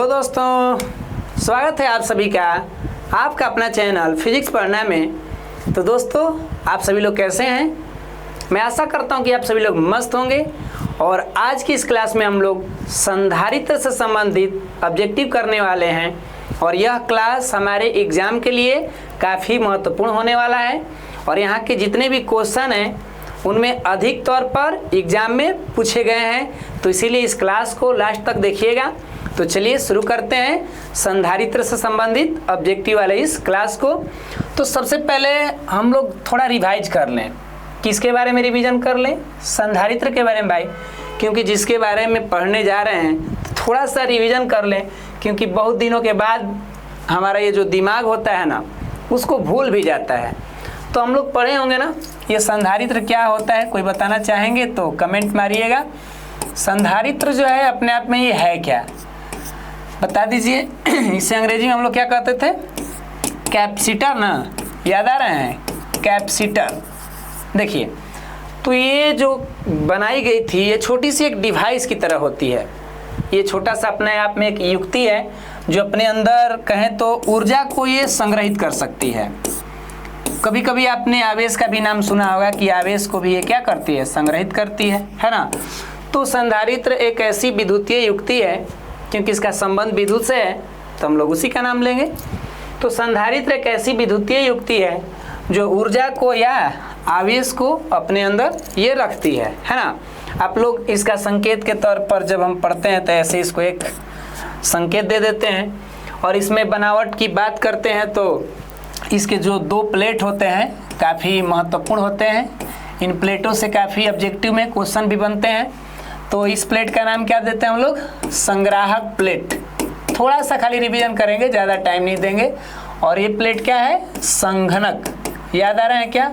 Hello दोस्तों, स्वागत है आप सभी का आपका अपना चैनल फिजिक्स पढ़ना में। तो दोस्तों, आप सभी लोग कैसे हैं? मैं आशा करता हूं कि आप सभी लोग मस्त होंगे। और आज की इस क्लास में हम लोग संधारित्र से संबंधित ऑब्जेक्टिव करने वाले हैं और यह क्लास हमारे एग्ज़ाम के लिए काफ़ी महत्वपूर्ण होने वाला है। और यहाँ के जितने भी क्वेश्चन हैं उनमें अधिक तौर पर एग्ज़ाम में पूछे गए हैं, तो इसीलिए इस क्लास को लास्ट तक देखिएगा। तो चलिए शुरू करते हैं संधारित्र से संबंधित ऑब्जेक्टिव वाले इस क्लास को। तो सबसे पहले हम लोग थोड़ा रिवाइज कर लें। किसके बारे में रिवीजन कर लें? संधारित्र के बारे में भाई, क्योंकि जिसके बारे में पढ़ने जा रहे हैं तो थोड़ा सा रिवीजन कर लें, क्योंकि बहुत दिनों के बाद हमारा ये जो दिमाग होता है ना, उसको भूल भी जाता है। तो हम लोग पढ़े होंगे ना ये संधारित्र क्या होता है। कोई बताना चाहेंगे तो कमेंट मारिएगा। संधारित्र जो है अपने आप में ये है क्या, बता दीजिए। इसे अंग्रेजी में हम लोग क्या कहते थे? कैपेसिटर ना, याद आ रहे हैं? कैपेसिटर। देखिए, तो ये जो बनाई गई थी ये छोटी सी एक डिवाइस की तरह होती है। ये छोटा सा अपने आप में एक युक्ति है जो अपने अंदर कहें तो ऊर्जा को ये संग्रहित कर सकती है। कभी कभी आपने आवेश का भी नाम सुना होगा कि आवेश को भी ये क्या करती है? संग्रहित करती है ना। तो संधारित्र एक ऐसी विद्युतीय युक्ति है, क्योंकि इसका संबंध विद्युत से है तो हम लोग उसी का नाम लेंगे। तो संधारित्र एक ऐसी विद्युतीय युक्ति है जो ऊर्जा को या आवेश को अपने अंदर ये रखती है ना। आप लोग इसका संकेत के तौर पर जब हम पढ़ते हैं तो ऐसे इसको एक संकेत दे देते हैं। और इसमें बनावट की बात करते हैं तो इसके जो दो प्लेट होते हैं काफ़ी महत्वपूर्ण होते हैं। इन प्लेटों से काफ़ी ऑब्जेक्टिव में क्वेश्चन भी बनते हैं। तो इस प्लेट का नाम क्या देते हैं हम लोग? संग्राहक प्लेट। थोड़ा सा खाली रिवीजन करेंगे, ज़्यादा टाइम नहीं देंगे। और ये प्लेट क्या है? संघनक। याद आ रहे हैं क्या?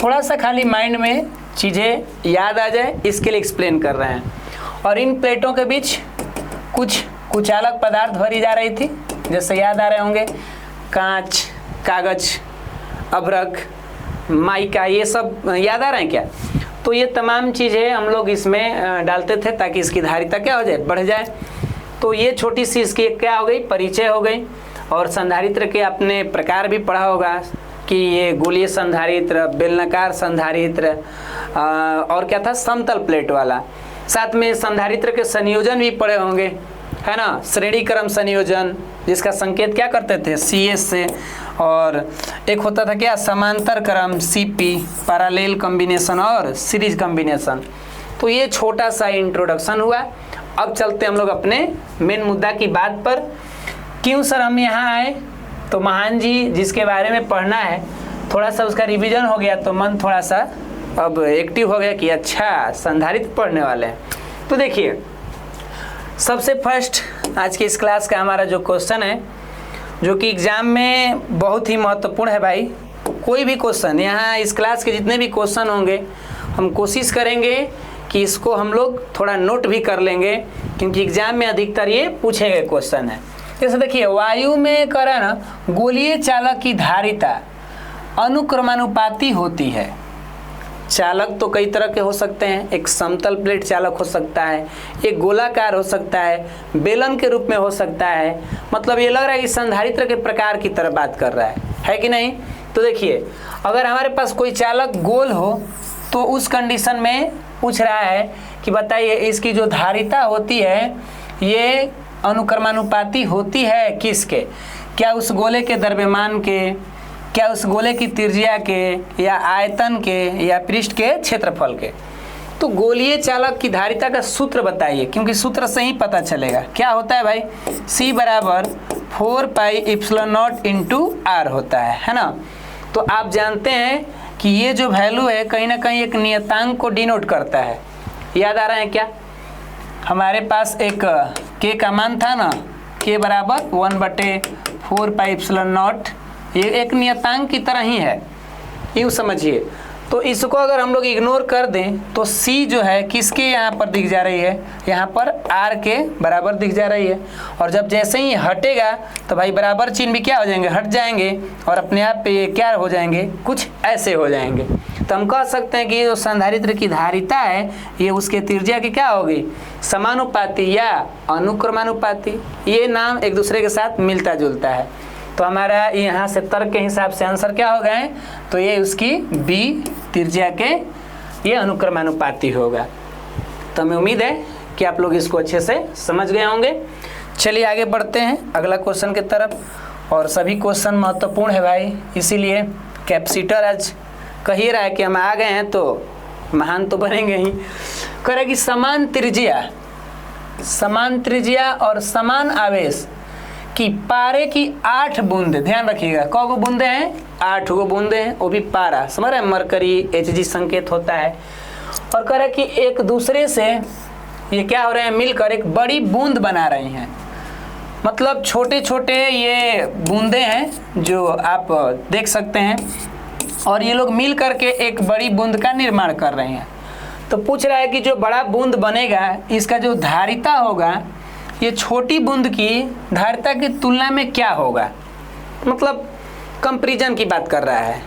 थोड़ा सा खाली माइंड में चीज़ें याद आ जाए इसके लिए एक्सप्लेन कर रहे हैं। और इन प्लेटों के बीच कुछ कुचालक पदार्थ भरी जा रही थी, जैसे याद आ रहे होंगे कांच, कागज, अभ्रक, माइका, ये सब याद आ रहे हैं क्या? तो ये तमाम चीज़ें हम लोग इसमें डालते थे ताकि इसकी धारिता क्या हो जाए? बढ़ जाए। तो ये छोटी सी इसकी क्या हो गई? परिचय हो गई। और संधारित्र के आपने प्रकार भी पढ़ा होगा कि ये गोलीय संधारित्र, बेलनाकार संधारित्र और क्या था? समतल प्लेट वाला। साथ में संधारित्र के संयोजन भी पढ़े होंगे, है ना। श्रेणी क्रम संयोजन, जिसका संकेत क्या करते थे? CS से। और एक होता था क्या? समांतर क्रम, CP, पैरेलल कॉम्बिनेशन और सीरीज कॉम्बिनेशन। तो ये छोटा सा इंट्रोडक्शन हुआ। अब चलते हम लोग अपने मेन मुद्दा की बात पर। क्यों सर हम यहाँ आए? तो महान जी जिसके बारे में पढ़ना है, थोड़ा सा उसका रिवीजन हो गया तो मन थोड़ा सा अब एक्टिव हो गया कि अच्छा संधारित्र पढ़ने वाले हैं। तो देखिए, सबसे फर्स्ट आज की इस क्लास का हमारा जो क्वेश्चन है, जो कि एग्ज़ाम में बहुत ही महत्वपूर्ण है भाई। कोई भी क्वेश्चन यहाँ इस क्लास के जितने भी क्वेश्चन होंगे हम कोशिश करेंगे कि इसको हम लोग थोड़ा नोट भी कर लेंगे, क्योंकि एग्ज़ाम में अधिकतर ये पूछे गए क्वेश्चन है। जैसे देखिए, वायु में करा ना गोलीय चालक की धारिता अनुक्रमानुपाती होती है। चालक तो कई तरह के हो सकते हैं। एक समतल प्लेट चालक हो सकता है, एक गोलाकार हो सकता है, बेलन के रूप में हो सकता है। मतलब ये लग रहा है कि संधारित्र के प्रकार की तरह बात कर रहा है कि नहीं? तो देखिए, अगर हमारे पास कोई चालक गोल हो तो उस कंडीशन में पूछ रहा है कि बताइए इसकी जो धारिता होती है ये अनुक्रमानुपाती होती है किसके? क्या उस गोले के द्रव्यमान के, क्या उस गोले की त्रिज्या के, या आयतन के, या पृष्ठ के क्षेत्रफल के? तो गोलीय चालक की धारिता का सूत्र बताइए, क्योंकि सूत्र से ही पता चलेगा। क्या होता है भाई? C बराबर 4πε0 × R होता है ना। तो आप जानते हैं कि ये जो वैल्यू है कहीं ना कहीं एक नियतांक को डिनोट करता है। याद आ रहा है क्या? हमारे पास एक K का मान था ना, K बराबर 1/4πε0। ये एक नियतांक की तरह ही है, यूँ समझिए। तो इसको अगर हम लोग इग्नोर कर दें तो C जो है किसके यहाँ पर दिख जा रही है? यहाँ पर R के बराबर दिख जा रही है। और जब जैसे ही हटेगा तो भाई बराबर चिन्ह भी क्या हो जाएंगे? हट जाएंगे। और अपने आप पे ये क्या हो जाएंगे? कुछ ऐसे हो जाएंगे। तो हम कह सकते हैं कि ये जो संधारित्र की धारिता है ये उसके त्रिज्या की क्या होगी, समानुपाती या अनुक्रमानुपाती। ये नाम एक दूसरे के साथ मिलता जुलता है। तो हमारा यहाँ से तर्क के हिसाब से आंसर क्या हो गए, तो ये उसकी बी त्रिज्या के ये अनुक्रमानुपाती होगा। तो हमें उम्मीद है कि आप लोग इसको अच्छे से समझ गए होंगे। चलिए आगे बढ़ते हैं अगला क्वेश्चन की तरफ। और सभी क्वेश्चन महत्वपूर्ण है भाई, इसीलिए कैपेसिटर आज कह ही रहा है कि हम आ गए हैं तो महान तो बनेंगे ही। करेगी समान त्रिज्या और समान आवेश की पारे की 8 बूंदे, ध्यान रखिएगा कौ गो बूंदे हैं, 8 गो बूंदे हैं, वो भी पारा समझ रहे हैं, मरकरी Hg संकेत होता है। और कह रहे कि एक दूसरे से ये क्या हो रहे हैं, मिलकर एक बड़ी बूंद बना रही हैं। मतलब छोटे छोटे ये बूंदे हैं जो आप देख सकते हैं, और ये लोग मिल करके एक बड़ी बूंद का निर्माण कर रहे हैं। तो पूछ रहा है कि जो बड़ा बूंद बनेगा इसका जो धारिता होगा ये छोटी बूंद की धारिता की तुलना में क्या होगा, मतलब कंपैरिजन की बात कर रहा है।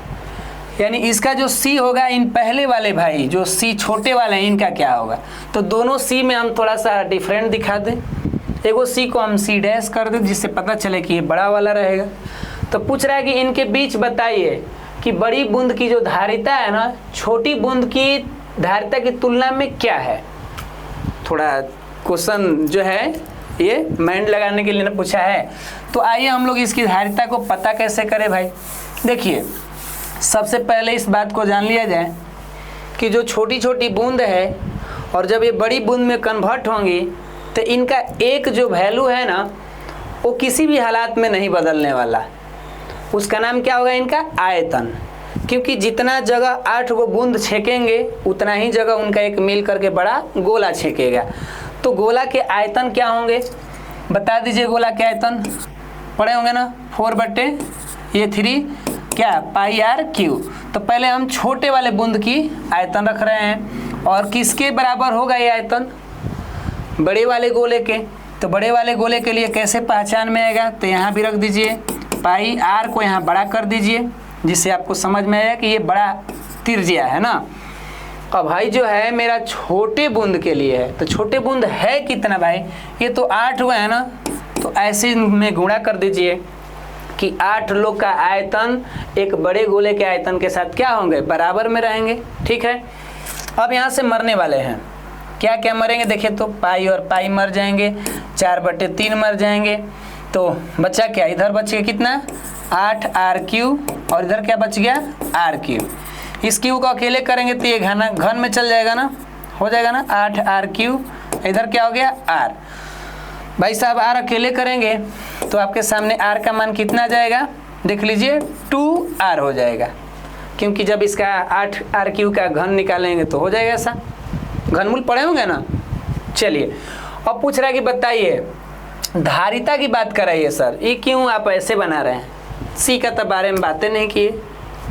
यानी इसका जो C होगा इन पहले वाले भाई जो C छोटे वाले हैं इनका क्या होगा। तो दोनों C में हम थोड़ा सा डिफरेंट दिखा दें, एगो C को हम C डैश कर दें जिससे पता चले कि ये बड़ा वाला रहेगा। तो पूछ रहा है कि इनके बीच बताइए कि बड़ी बूंद की जो धारिता है ना छोटी बूंद की धारिता की तुलना में क्या है। थोड़ा क्वेश्चन जो है ये माइंड लगाने के लिए ना पूछा है। तो आइए हम लोग इसकी धारिता को पता कैसे करें भाई। देखिए सबसे पहले इस बात को जान लिया जाए कि जो छोटी छोटी बूंद है और जब ये बड़ी बूंद में कन्वर्ट होंगी तो इनका एक जो वैल्यू है ना वो किसी भी हालात में नहीं बदलने वाला। उसका नाम क्या होगा, इनका आयतन। क्योंकि जितना जगह 8 गो बूंद छेकेंगे उतना ही जगह उनका एक मिल करके बड़ा गोला छेकेगा। तो गोला के आयतन क्या होंगे बता दीजिए। गोला के आयतन पढ़े होंगे ना, 4/3 क्या पाई आर क्यू। तो पहले हम छोटे वाले बूंद की आयतन रख रहे हैं और किसके बराबर होगा ये आयतन, बड़े वाले गोले के। तो बड़े वाले गोले के लिए कैसे पहचान में आएगा, तो यहाँ भी रख दीजिए पाई आर को यहाँ बड़ा कर दीजिए जिससे आपको समझ में आएगा कि ये बड़ा त्रिज्या है ना। अब भाई जो है मेरा छोटे बूंद के लिए है, तो छोटे बूंद है कितना भाई, ये तो 8 हुआ है ना। तो ऐसे में गुणा कर दीजिए कि 8 लोग का आयतन एक बड़े गोले के आयतन के साथ क्या होंगे, बराबर में रहेंगे। ठीक है, अब यहाँ से मरने वाले हैं, क्या क्या मरेंगे देखिए। तो पाई और पाई मर जाएंगे, 4/3 मर जाएंगे। तो बचा क्या, इधर बच गया कितना 8r³ और इधर क्या बच गया r³। इस क्यू को अकेले करेंगे तो ये घन में चल जाएगा ना, हो जाएगा ना 8r³। इधर क्या हो गया r। भाई साहब r अकेले करेंगे तो आपके सामने r का मान कितना आ जाएगा, देख लीजिए 2r हो जाएगा। क्योंकि जब इसका 8r³ का घन निकालेंगे तो हो जाएगा ऐसा। घनमूल पढ़े होंगे ना। चलिए अब पूछ रहा है कि बताइए धारिता की बात कराइए सर, ये क्यों आप ऐसे बना रहे हैं, C का तो बारे में बातें नहीं किए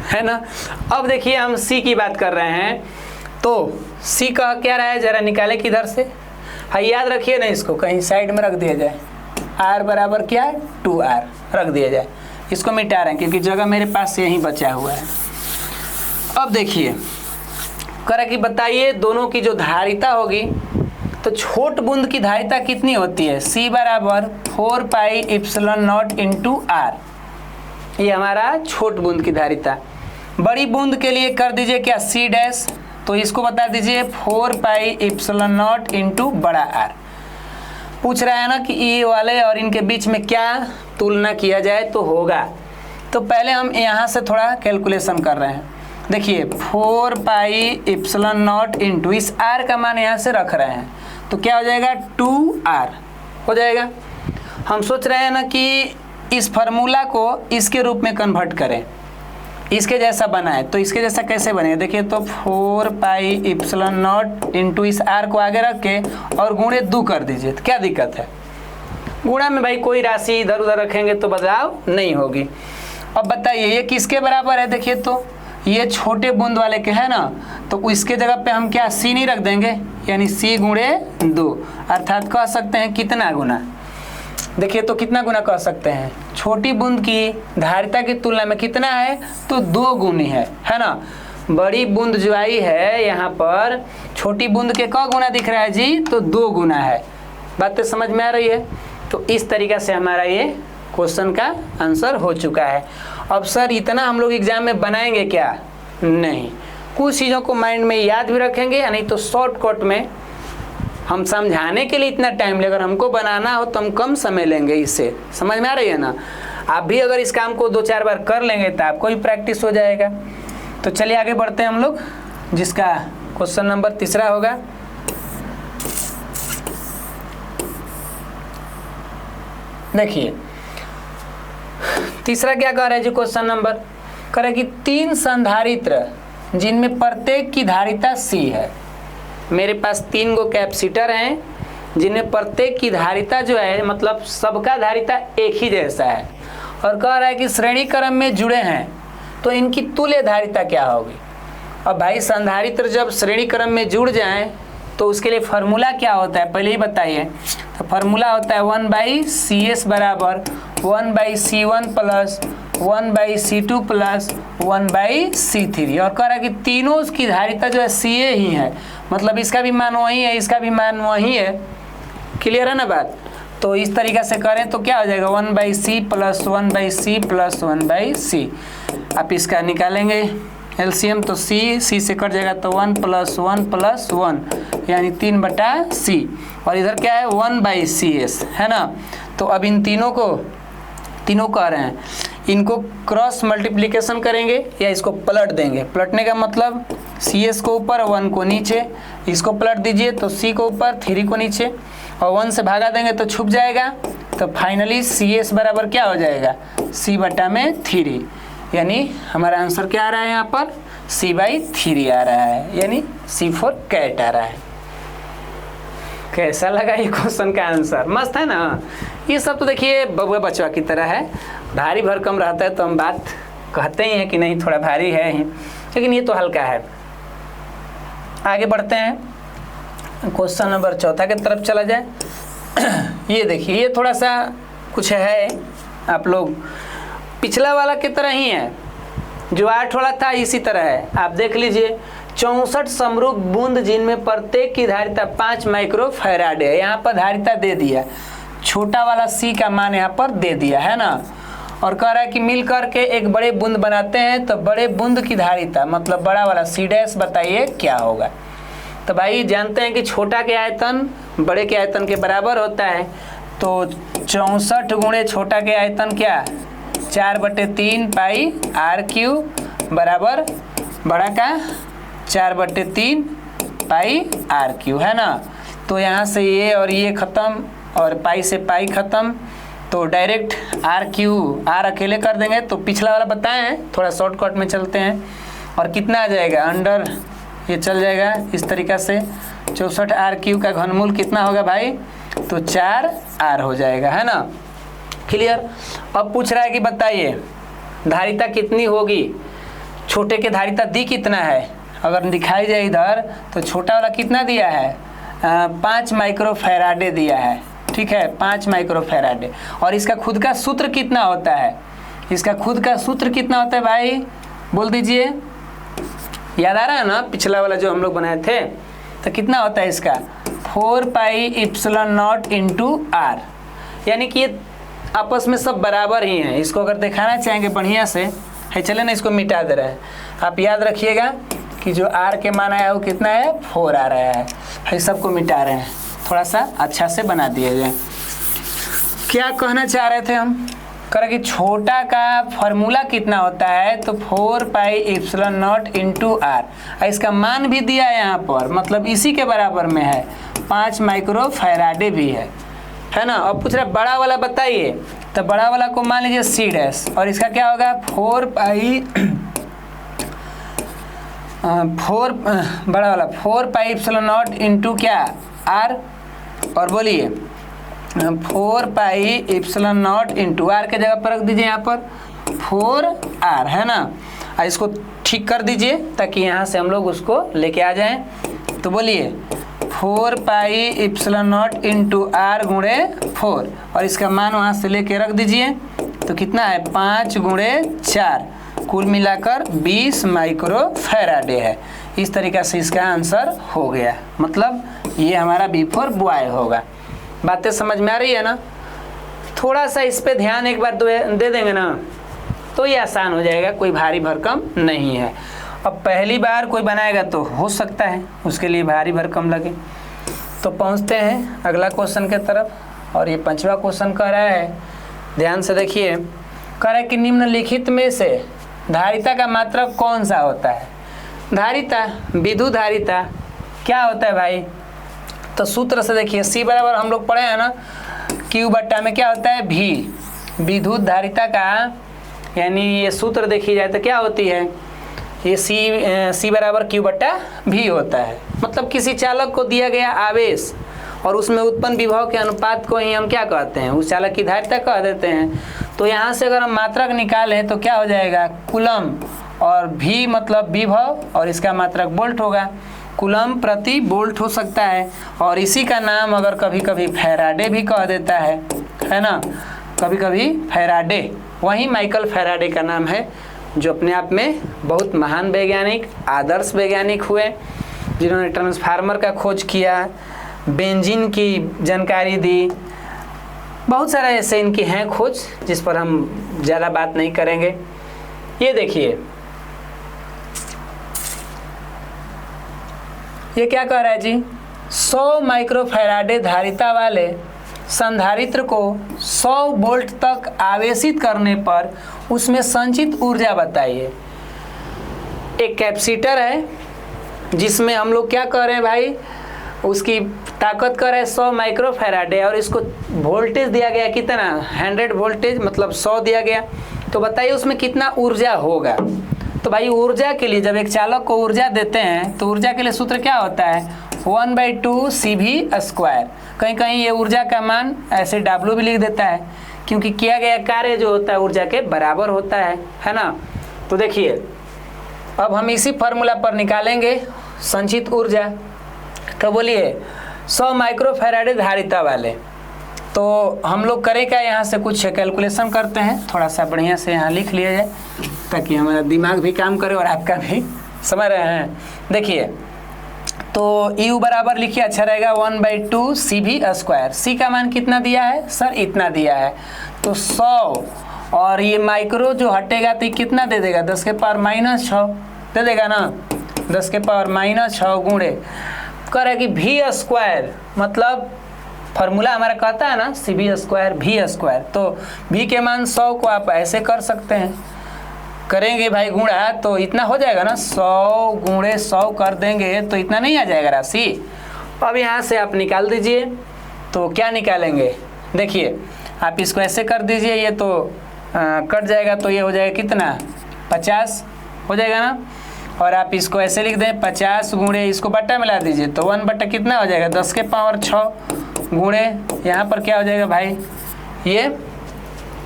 है ना। अब देखिए हम C की बात कर रहे हैं, तो C का क्या रहा है जरा निकाले किधर से। हाँ याद रखिए ना, इसको कहीं साइड में रख दिया जाए, R बराबर क्या है 2r रख दिया जाए। इसको मिटा रहे हैं क्योंकि जगह मेरे पास यहीं बचा हुआ है। अब देखिए कह रहा कि बताइए दोनों की जो धारिता होगी, तो छोट बूंद की धारिता कितनी होती है, C बराबर 4πε0 r। ये हमारा छोट बूंद की धारिता। बड़ी बूंद के लिए कर दीजिए क्या C डैश, तो इसको बता दीजिए 4πε0 बड़ा R। पूछ रहा है ना कि ये वाले और इनके बीच में क्या तुलना किया जाए तो होगा। तो पहले हम यहाँ से थोड़ा कैलकुलेशन कर रहे हैं। देखिए 4πε0 इस R का मान यहाँ से रख रहे हैं तो क्या हो जाएगा 2r हो जाएगा। हम सोच रहे हैं ना कि इस फार्मूला को इसके रूप में कन्वर्ट करें, इसके जैसा बनाए। तो इसके जैसा कैसे बनेगा, देखिए तो 4πε0 इस r को आगे रख के और गुणे 2 कर दीजिए। तो क्या दिक्कत है, गुणा में भाई कोई राशि इधर उधर रखेंगे तो बदलाव नहीं होगी। अब बताइए ये किसके बराबर है, देखिए तो ये छोटे बूंद वाले के है ना, तो इसके जगह पे हम क्या C नहीं रख देंगे, यानी C गुणे 2, अर्थात कह सकते हैं कितना गुना। देखिए तो कितना गुना कह सकते हैं, छोटी बूंद की धारिता की तुलना में कितना है तो 2 गुनी है ना। बड़ी बूंद जो आई है यहाँ पर छोटी बूंद के क गुना दिख रहा है जी, तो 2 गुना है। बात तो समझ में आ रही है। तो इस तरीक़ा से हमारा ये क्वेश्चन का आंसर हो चुका है। अब सर इतना हम लोग एग्जाम में बनाएंगे क्या? नहीं, कुछ चीज़ों को माइंड में याद भी रखेंगे, या नहीं तो शॉर्टकट में हम समझाने के लिए इतना टाइम लेगा, हमको बनाना हो तो हम कम समय लेंगे इससे। समझ में आ रही है ना? आप भी अगर इस काम को 2-4 बार कर लेंगे तो आपको भी प्रैक्टिस हो जाएगा। तो चलिए आगे बढ़ते हैं हम लोग, जिसका क्वेश्चन नंबर 3 होगा। देखिए 3 क्या कह रहे हैं जी, क्वेश्चन नंबर कह रहे हैं कि 3 संधारित्र जिनमें प्रत्येक की धारिता C है। मेरे पास 3 गो कैपेसिटर हैं जिनमें प्रत्येक की धारिता जो है, मतलब सबका धारिता एक ही जैसा है, और कह रहा है कि श्रेणी क्रम में जुड़े हैं, तो इनकी तुल्य धारिता क्या होगी। अब भाई संधारित्र जब श्रेणी क्रम में जुड़ जाएं तो उसके लिए फार्मूला क्या होता है पहले ही बताइए। तो फार्मूला होता है 1/CS बराबर 1/C1 plus 1/C2 plus 1/C3। और कह रहा है कि तीनों की धारिता जो है CA ही है, मतलब इसका भी मान वही है, इसका भी मान वही है। क्लियर है ना बात? तो इस तरीक़ा से करें तो क्या हो जाएगा 1/C plus 1/C plus 1/C। आप इसका निकालेंगे एलसीएम, तो C से कट जाएगा तो 1 + 1 + 1 यानी 3/C, और इधर क्या है 1/CS है ना। तो अब इन तीनों कह रहे हैं, इनको क्रॉस मल्टीप्लिकेशन करेंगे या इसको पलट देंगे। पलटने का मतलब CS को ऊपर 1 को नीचे, इसको पलट दीजिए तो C को ऊपर 3 को नीचे, और 1 से भागा देंगे तो छुप जाएगा। तो फाइनली CS बराबर क्या हो जाएगा C/3, यानी हमारा आंसर क्या आ रहा है यहाँ पर C/3 आ रहा है, यानी C4 कैट आ रहा है। कैसा लगा ये क्वेश्चन का आंसर? मस्त है ना? ये सब तो देखिए बबुआ बचवा की तरह है, भारी भरकम रहता है तो हम बात कहते ही हैं कि नहीं थोड़ा भारी है ही, लेकिन ये तो हल्का है। आगे बढ़ते हैं, क्वेश्चन नंबर 4 की तरफ चला जाए। ये देखिए, ये थोड़ा सा कुछ है, आप लोग पिछला वाला की तरह ही है, जो 8 वाला था इसी तरह है। आप देख लीजिए 64 समरूप बूंद जिनमें प्रत्येक की धारिता 5 माइक्रोफैराड है। यहाँ पर धारिता दे दिया, छोटा वाला C का मान यहाँ पर दे दिया है ना, और कह रहा है कि मिल करके एक बड़े बूंद बनाते हैं, तो बड़े बूंद की धारिता मतलब बड़ा वाला C' बताइए क्या होगा। तो भाई जानते हैं कि छोटा के आयतन बड़े के आयतन के बराबर होता है, तो 64 गुणे छोटा के आयतन क्या 4/3 पाई R³ बराबर बड़ा का 4/3 पाई R³ है ना। तो यहाँ से ये और ये ख़त्म और पाई से पाई ख़त्म, तो डायरेक्ट R अकेले कर देंगे। तो पिछला वाला बताएं, थोड़ा शॉर्टकट में चलते हैं, और कितना आ जाएगा अंडर ये चल जाएगा इस तरीक़ा से। 64 R³ का घनमूल कितना होगा भाई, तो 4R हो जाएगा है ना। क्लियर? अब पूछ रहा है कि बताइए धारिता कितनी होगी, छोटे के धारिता दी कितना है। अगर दिखाई जाए इधर तो छोटा वाला कितना दिया है 5 माइक्रोफैराडे दिया है, ठीक है 5 माइक्रोफैराडे। और इसका खुद का सूत्र कितना होता है, इसका खुद का सूत्र कितना होता है भाई बोल दीजिए। याद आ रहा है ना पिछला वाला जो हम लोग बनाए थे, तो कितना होता है इसका 4πε0 × R, यानी कि ये आपस में सब बराबर ही हैं। इसको अगर दिखाना चाहेंगे बढ़िया से है, चले ना इसको मिटा दे रहा है। आप याद रखिएगा कि जो R के मान आया वो कितना है 4 आ रहा है। सबको मिटा रहे हैं, थोड़ा सा अच्छा से बना दिए जाए। क्या कहना चाह रहे थे हम, कह रहे कि छोटा का फॉर्मूला कितना होता है, तो 4πε0 × R। इसका मान भी दिया है यहाँ पर, मतलब इसी के बराबर में है, 5 माइक्रोफैराडे भी है ना। अब पूछ रहा है बड़ा वाला बताइए, तो बड़ा वाला को मान लीजिए C' और इसका क्या होगा 4πε0 × क्या R, और बोलिए 4πε0 × R के जगह पर रख दीजिए यहाँ पर 4R है ना। इसको ठीक कर दीजिए ताकि यहाँ से हम लोग उसको लेके आ जाएं। तो बोलिए 4πε0 × R गुणे 4, और इसका मान वहाँ से लेके रख दीजिए। तो कितना है 5 × 4 कुल मिलाकर 20 माइक्रो फैराडे है। इस तरीक़े से इसका आंसर हो गया, मतलब ये हमारा बी फॉर बॉय होगा। बातें समझ में आ रही है ना? थोड़ा सा इस पे ध्यान एक बार दे देंगे ना तो ये आसान हो जाएगा, कोई भारी भरकम नहीं है। अब पहली बार कोई बनाएगा तो हो सकता है उसके लिए भारी भरकम लगे। तो पहुंचते हैं अगला क्वेश्चन के तरफ, और ये 5वां क्वेश्चन कह रहा है, ध्यान से देखिए, कह रहा है कि निम्नलिखित में से धारिता का मात्रक कौन सा होता है? धारिता, विद्युत धारिता क्या होता है भाई? तो सूत्र से देखिए, सी बराबर हम लोग पढ़े हैं ना, क्यू बट्टा में क्या होता है? भी। विद्युत धारिता का यानी ये सूत्र देखी जाए तो क्या होती है? ये सी बराबर क्यू बट्टा भी होता है। मतलब किसी चालक को दिया गया आवेश और उसमें उत्पन्न विभव के अनुपात को ही हम क्या कहते हैं? उस चालक की धारिता कह देते हैं। तो यहाँ से अगर हम मात्रक निकालें तो क्या हो जाएगा? कूलम, और भी मतलब विभव, और इसका मात्रक वोल्ट होगा। कूलम प्रति वोल्ट हो सकता है, और इसी का नाम अगर कभी कभी फैराडे भी कह देता है ना, कभी कभी फैराडे, वही माइकल फैराडे का नाम है, जो अपने आप में बहुत महान वैज्ञानिक, आदर्श वैज्ञानिक हुए, जिन्होंने ट्रांसफार्मर का खोज किया, बेंजीन की जानकारी दी, बहुत सारा ऐसे इनकी हैं खोज जिस पर हम ज़्यादा बात नहीं करेंगे। ये देखिए, ये क्या कह रहा है जी? 100 माइक्रोफैराडे धारिता वाले संधारित्र को 100 वोल्ट तक आवेशित करने पर उसमें संचित ऊर्जा बताइए। एक कैपेसिटर है जिसमें हम लोग क्या कर रहे हैं भाई, उसकी ताकत कर रहे हैं 100 माइक्रोफैराडे, और इसको वोल्टेज दिया गया कितना? 100 वोल्टेज, मतलब 100 दिया गया। तो बताइए उसमें कितना ऊर्जा होगा? तो भाई ऊर्जा के लिए जब एक चालक को ऊर्जा देते हैं तो ऊर्जा के लिए सूत्र क्या होता है? 1/2 CV²। कहीं कहीं ये ऊर्जा का मान ऐसे W भी लिख देता है, क्योंकि किया गया कार्य जो होता है ऊर्जा के बराबर होता है ना। तो देखिए, अब हम इसी फार्मूला पर निकालेंगे संचित ऊर्जा। तो बोलिए 100 माइक्रोफैराडे धारिता वाले, तो हम लोग करें क्या? यहाँ से कुछ कैलकुलेशन करते हैं, थोड़ा सा बढ़िया से यहाँ लिख लिया जाए ताकि हमारा दिमाग भी काम करे और आपका भी। समझ रहे हैं? देखिए, तो U बराबर लिखिए, अच्छा रहेगा 1/2 CV²। C का मान कितना दिया है सर? इतना दिया है। तो 100, और ये माइक्रो जो हटेगा तो कितना दे देगा? 10 के पावर -6 दे देगा ना, 10 के पावर -6 गुणे करे कि V², मतलब फार्मूला हमारा कहता है ना CV² V²। तो V के मान 100 को आप ऐसे कर सकते हैं, करेंगे भाई गुणा, तो इतना हो जाएगा ना, 100 गुणे 100 कर देंगे तो इतना नहीं आ जाएगा राशि। अब यहाँ से आप निकाल दीजिए, तो क्या निकालेंगे? देखिए, आप इसको ऐसे कर दीजिए, ये तो कट जाएगा, तो ये हो जाएगा कितना? 50 हो जाएगा ना। और आप इसको ऐसे लिख दें, 50 गुणे इसको बट्टा मिला दीजिए, तो 1 बट्टा कितना हो जाएगा? 10 के पावर 6 गुणे यहाँ पर क्या हो जाएगा भाई? ये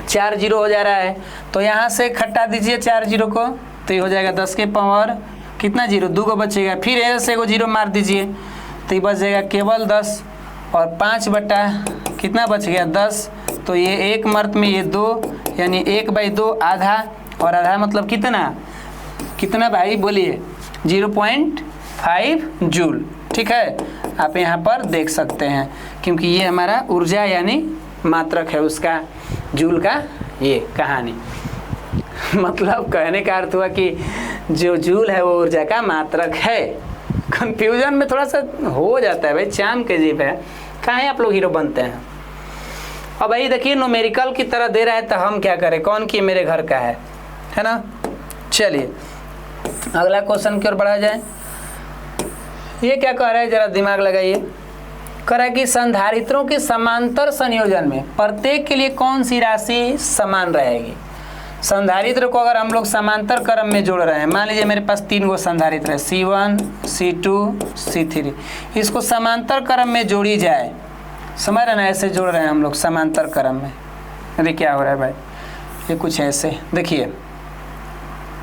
4 जीरो हो जा रहा है, तो यहाँ से खट्टा दीजिए 4 जीरो को, तो ये हो जाएगा 10 के पावर कितना जीरो? 2 को बचेगा, फिर ऐसे को जीरो मार दीजिए तो ये बच जाएगा केवल 10, और 5 बट्टा कितना बच गया? 10। तो ये एक मर्त में ये 2, यानी 1/2 आधा, और आधा मतलब कितना? कितना भाई बोलिए? 0.5 जूल। ठीक है, आप यहाँ पर देख सकते हैं, क्योंकि ये हमारा ऊर्जा यानी मात्रक है उसका, जूल का ये कहानी। मतलब कहने का अर्थ हुआ कि जो जूल है वो ऊर्जा का मात्रक है। कंफ्यूजन में थोड़ा सा हो जाता है भाई, चाम के जीव है, कहाँ आप लोग हीरो बनते हैं। अब भाई देखिए, न्यूमेरिकल की तरह दे रहा है तो हम क्या करें? कौन की मेरे घर का है ना। चलिए अगला क्वेश्चन की ओर बढ़ा जाए। ये क्या कह रहा है, जरा दिमाग लगाइए। कह रहा है कि संधारित्रों के समांतर संयोजन में प्रत्येक के लिए कौन सी राशि समान रहेगी? संधारित्र को अगर हम लोग समांतर क्रम में जोड़ रहे हैं, मान लीजिए मेरे पास 3 गो संधारित्र है, C1 C2 C3, इसको समांतर क्रम में जोड़ी जाए, समझ रहे ना, ऐसे जोड़ रहे हैं हम लोग समांतर क्रम में। अरे क्या हो रहा है भाई, ये कुछ ऐसे देखिए,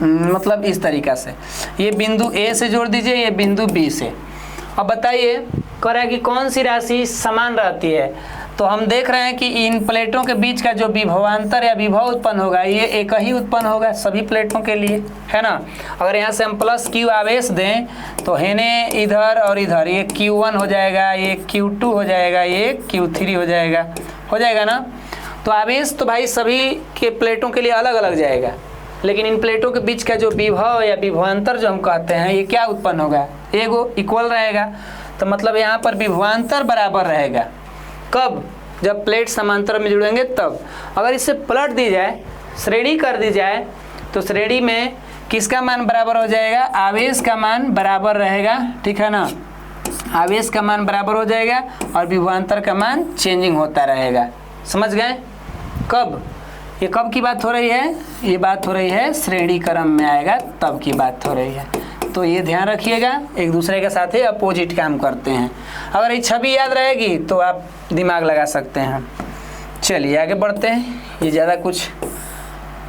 मतलब इस तरीक़ा से ये बिंदु A से जोड़ दीजिए, ये बिंदु B से। अब बताइए, कह रहा है कि कौन सी राशि समान रहती है? तो हम देख रहे हैं कि इन प्लेटों के बीच का जो विभवांतर या विभव उत्पन्न होगा ये एक ही उत्पन्न होगा सभी प्लेटों के लिए, है ना। अगर यहाँ से हम प्लस Q आवेश दें तो हेने इधर और इधर ये Q1 हो जाएगा, ये Q2 हो जाएगा, ये Q3 हो जाएगा ना। तो आवेश तो भाई सभी के प्लेटों के लिए अलग अलग जाएगा, लेकिन इन प्लेटों के बीच का जो विभव या विभवांतर जो हम कहते हैं ये क्या उत्पन्न होगा, एगो इक्वल रहेगा। तो मतलब यहाँ पर विभवांतर बराबर रहेगा, कब, जब प्लेट समांतर में जुड़ेंगे तब। अगर इससे पलट दी जाए, श्रेणी कर दी जाए, तो श्रेणी में किसका मान बराबर हो जाएगा, आवेश का मान बराबर रहेगा, ठीक है ना। आवेश का मान बराबर हो जाएगा और विभवांतर का मान चेंजिंग होता रहेगा, समझ गए। कब, ये कब की बात हो रही है, ये बात हो रही है श्रेणी क्रम में आएगा तब की बात हो रही है। तो ये ध्यान रखिएगा, एक दूसरे के साथ ही अपोजिट काम करते हैं। अगर ये छवि याद रहेगी तो आप दिमाग लगा सकते हैं। चलिए आगे बढ़ते हैं, ये ज़्यादा कुछ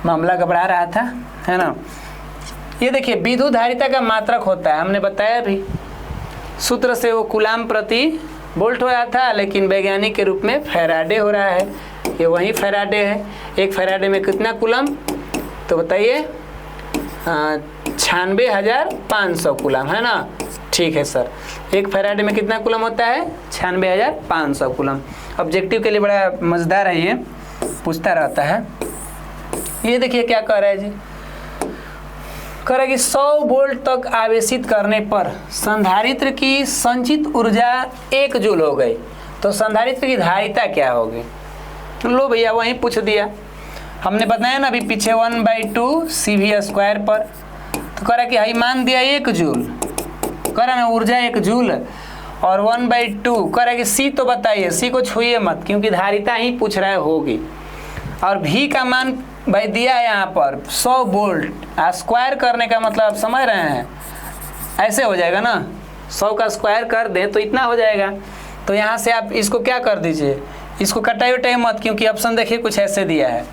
मामला घबरा रहा था, है ना। ये देखिए विद्युत धारिता का मात्रक होता है, हमने बताया भी सूत्र से वो कूलाम प्रति वोल्ट हो रहा था, लेकिन वैज्ञानिक के रूप में फैराडे हो रहा है। ये वही फैराडे है। एक फैराडे में कितना कूलम, तो बताइए 96,500 कूलम, है ना। ठीक है सर, एक फैराडे में कितना कूलम होता है, 96,500 कूलम। ऑब्जेक्टिव के लिए बड़ा मज़ेदार है, ये पूछता रहता है। ये देखिए क्या कह रहा है जी, कह रहा है कि 100 वोल्ट तक आवेशित करने पर संधारित्र की संचित ऊर्जा 1 जूल हो गई, तो संधारित्र की धारिता क्या होगी। लो भैया वहीं पूछ दिया, हमने बताया ना अभी पीछे 1/2 CV² पर। तो कह रहा कि हाई मान दिया 1 जूल, कह रहा ना ऊर्जा 1 जूल, और 1/2 कह रहा कि C तो बताइए, C को छुइए मत क्योंकि धारिता ही पूछ रहा है होगी। और V का मान भाई दिया है यहाँ पर 100 वोल्ट, स्क्वायर करने का मतलब आप समझ रहे हैं, ऐसे हो जाएगा ना, 100 का स्क्वायर कर दें तो इतना हो जाएगा। तो यहाँ से आप इसको क्या कर दीजिए, इसको कटाई उटाई मत, क्योंकि ऑप्शन देखिए कुछ ऐसे दिया है।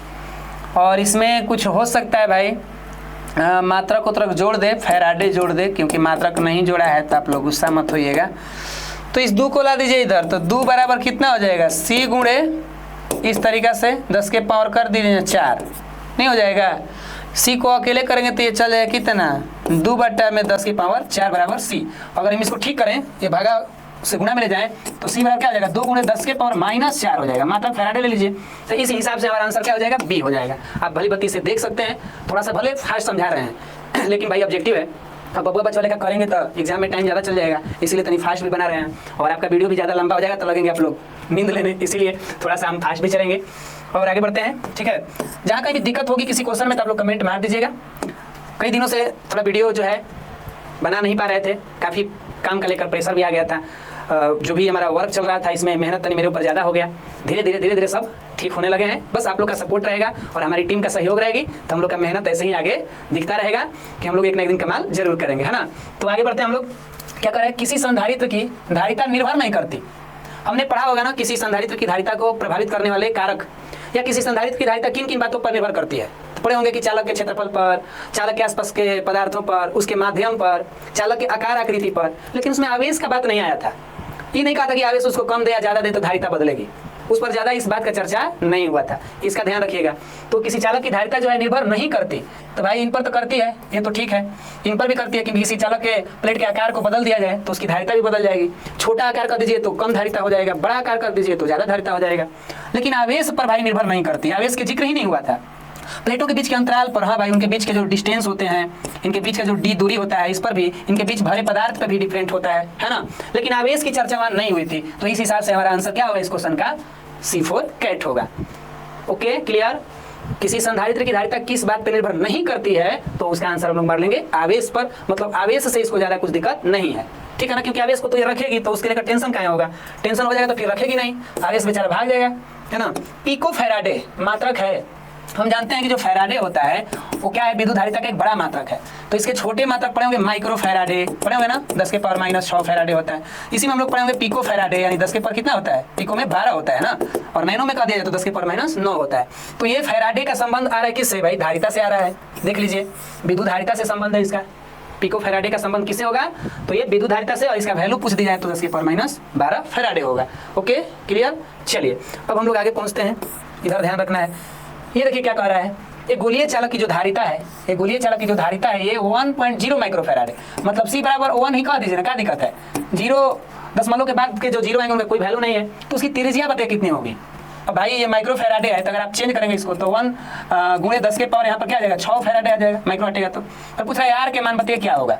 और इसमें कुछ हो सकता है भाई मात्रक उत्रक जोड़ दे, फैराडे जोड़ दे, क्योंकि मात्रक नहीं जोड़ा है तो आप लोग गुस्सा मत होइएगा। तो इस 2 को ला दीजिए इधर, तो 2 बराबर कितना हो जाएगा, C गुणे इस तरीक़ा से 10 के पावर कर दीजिए 4, नहीं हो जाएगा। C को अकेले करेंगे तो ये चल जाएगा कितना, 2/10 की पावर 4 बराबर C। अगर हम इसको ठीक करें, ये भागा से गुणा में ले जाएं तो C बराबर क्या हो जाएगा, 2 गुणे 10 के पावर -4 हो जाएगा। मात्रक फैराडे ले लीजिए, तो इस हिसाब से हमारा आंसर क्या हो जाएगा, B हो जाएगा। आप भली बत्ती से देख सकते हैं, थोड़ा सा भले फास्ट समझा रहे हैं लेकिन भाई ऑब्जेक्टिव है। अब बबुआ बच्चे वाले का करेंगे तो एग्जाम में टाइम ज़्यादा चल जाएगा, इसीलिए तनी फास्ट भी बना रहे हैं, और आपका वीडियो भी ज़्यादा लंबा हो जाएगा तो लगेंगे आप लोग नींद लेने, इसीलिए थोड़ा सा हम फास्ट भी चलेंगे और आगे बढ़ते हैं, ठीक है। जहाँ कहीं भी दिक्कत होगी किसी क्वेश्चन में तो आप लोग कमेंट मार दीजिएगा। कई दिनों से थोड़ा वीडियो जो है बना नहीं पा रहे थे, काफ़ी काम का लेकर प्रेशर भी आ गया था, जो भी हमारा वर्क चल रहा था इसमें मेहनत तनी मेरे ऊपर ज़्यादा हो गया। धीरे धीरे सब ठीक होने लगे हैं, बस आप लोग का सपोर्ट रहेगा और हमारी टीम का सहयोग रहेगी तो हम लोग का मेहनत ऐसे ही आगे दिखता रहेगा कि हम लोग एक ना एक दिन कमाल जरूर करेंगे, है ना। तो आगे बढ़ते हैं, हम लोग क्या करें, किसी संधारित्र की धारिता निर्भर नहीं करती। हमने पढ़ा होगा ना, किसी संधारित्र की धारिता को प्रभावित करने वाले कारक या किसी संधारित्र की धारिता किन किन बातों पर निर्भर करती है। तो पढ़े होंगे कि चालक के क्षेत्रफल पर, चालक के आसपास के पदार्थों पर, उसके माध्यम पर, चालक के आकार आकृति पर, लेकिन उसमें आवेश का बात नहीं आया था। ये नहीं कहा था कि आवेश उसको कम दे या ज़्यादा दे तो धारिता बदलेगी, उस पर ज़्यादा इस बात का चर्चा नहीं हुआ था, इसका ध्यान रखिएगा। तो किसी चालक की धारिता जो है निर्भर नहीं करती, तो भाई इन पर तो करती है, ये तो ठीक है, इन पर भी करती है कि किसी चालक के प्लेट के आकार को बदल दिया जाए तो उसकी धारिता भी बदल जाएगी। छोटा आकार कर दीजिए तो कम धारिता हो जाएगा, बड़ा आकार कर दीजिए तो ज़्यादा धारिता हो जाएगा। लेकिन आवेश पर भाई निर्भर नहीं करती, आवेश के जिक्र ही नहीं हुआ था। प्लेटों के बीच के अंतराल पर, हाँ भाई, उनके बीच के जो डिस्टेंस होते हैं, इनके बीच का जो d दूरी होता है, इस पर भी, इनके बीच भरे पदार्थ पर भी डिफरेंट होता है ना। लेकिन आवेश की चर्चा वहाँ नहीं हुई थी, तो इस हिसाब से हमारा आंसर क्या होगा इस क्वेश्चन का, C4 कैट होगा। Okay clear. किसी संधारित्र की धारिता किस बात पर निर्भर नहीं करती है तो उसका आंसर हम लोग मार लेंगे आवेश पर, मतलब आवेश से इसको ज़्यादा कुछ दिक्कत नहीं है, ठीक है ना। क्योंकि आवेश को तो ये रखेगी तो उसके लेकर टेंशन कहाँ होगा, टेंशन हो जाएगा तो फिर रखेगी नहीं, आवेश बेचारा भाग जाएगा, है ना। पिको फैराडे मात्रक है, हम जानते हैं कि जो फैराडे होता है वो क्या है, विद्युत धारिता का एक बड़ा मात्रक है। तो इसके छोटे मात्रक पढ़े होंगे माइक्रो फैराडे, पढ़े होंगे ना, 10 के पावर -6 फैराडे होता है। इसी में हम लोग पढ़े होंगे पिको फैराडे, यानी 10 के पावर कितना होता है, पिको में 12 होता है ना, और नैनो में कह दिया जाए तो 10 के पावर -9 होता है। तो ये फैराडे का संबंध आ रहा है किससे भाई, धारिता से आ रहा है। देख लीजिए विद्युत धारिता से संबंध है इसका, पिको फैराडे का संबंध किससे होगा? तो ये विद्युत धारिता से, और इसका वैल्यू पूछ दिया जाए तो 10⁻12 फैराडे होगा। Okay clear. चलिए अब हम लोग आगे पहुंचते हैं, इधर ध्यान रखना है। ये देखिए क्या कह रहा है, एक गोलीय चालक की जो धारिता है, ये गोलीय चालक की जो धारिता है ये 1.0 माइक्रोफैराड है, मतलब C बराबर 1 ही कह दीजिए ना, क्या दिक्कत है? 0 दशमलव के बाद के जो 0 आएंगे उनका कोई वैल्यू नहीं है, तो उसकी त्रिज्या बताइए कितनी होगी। अब भाई ये माइक्रोफैराडे है तो अगर आप चेंज करेंगे इसको तो 1 गुणे 10 के पावर यहाँ पर क्या आ जाएगा, 6 फैराडे आ जाएगा, माइक्रो हटेगा तो। और पूछ रहा है R के मान बताइए क्या होगा।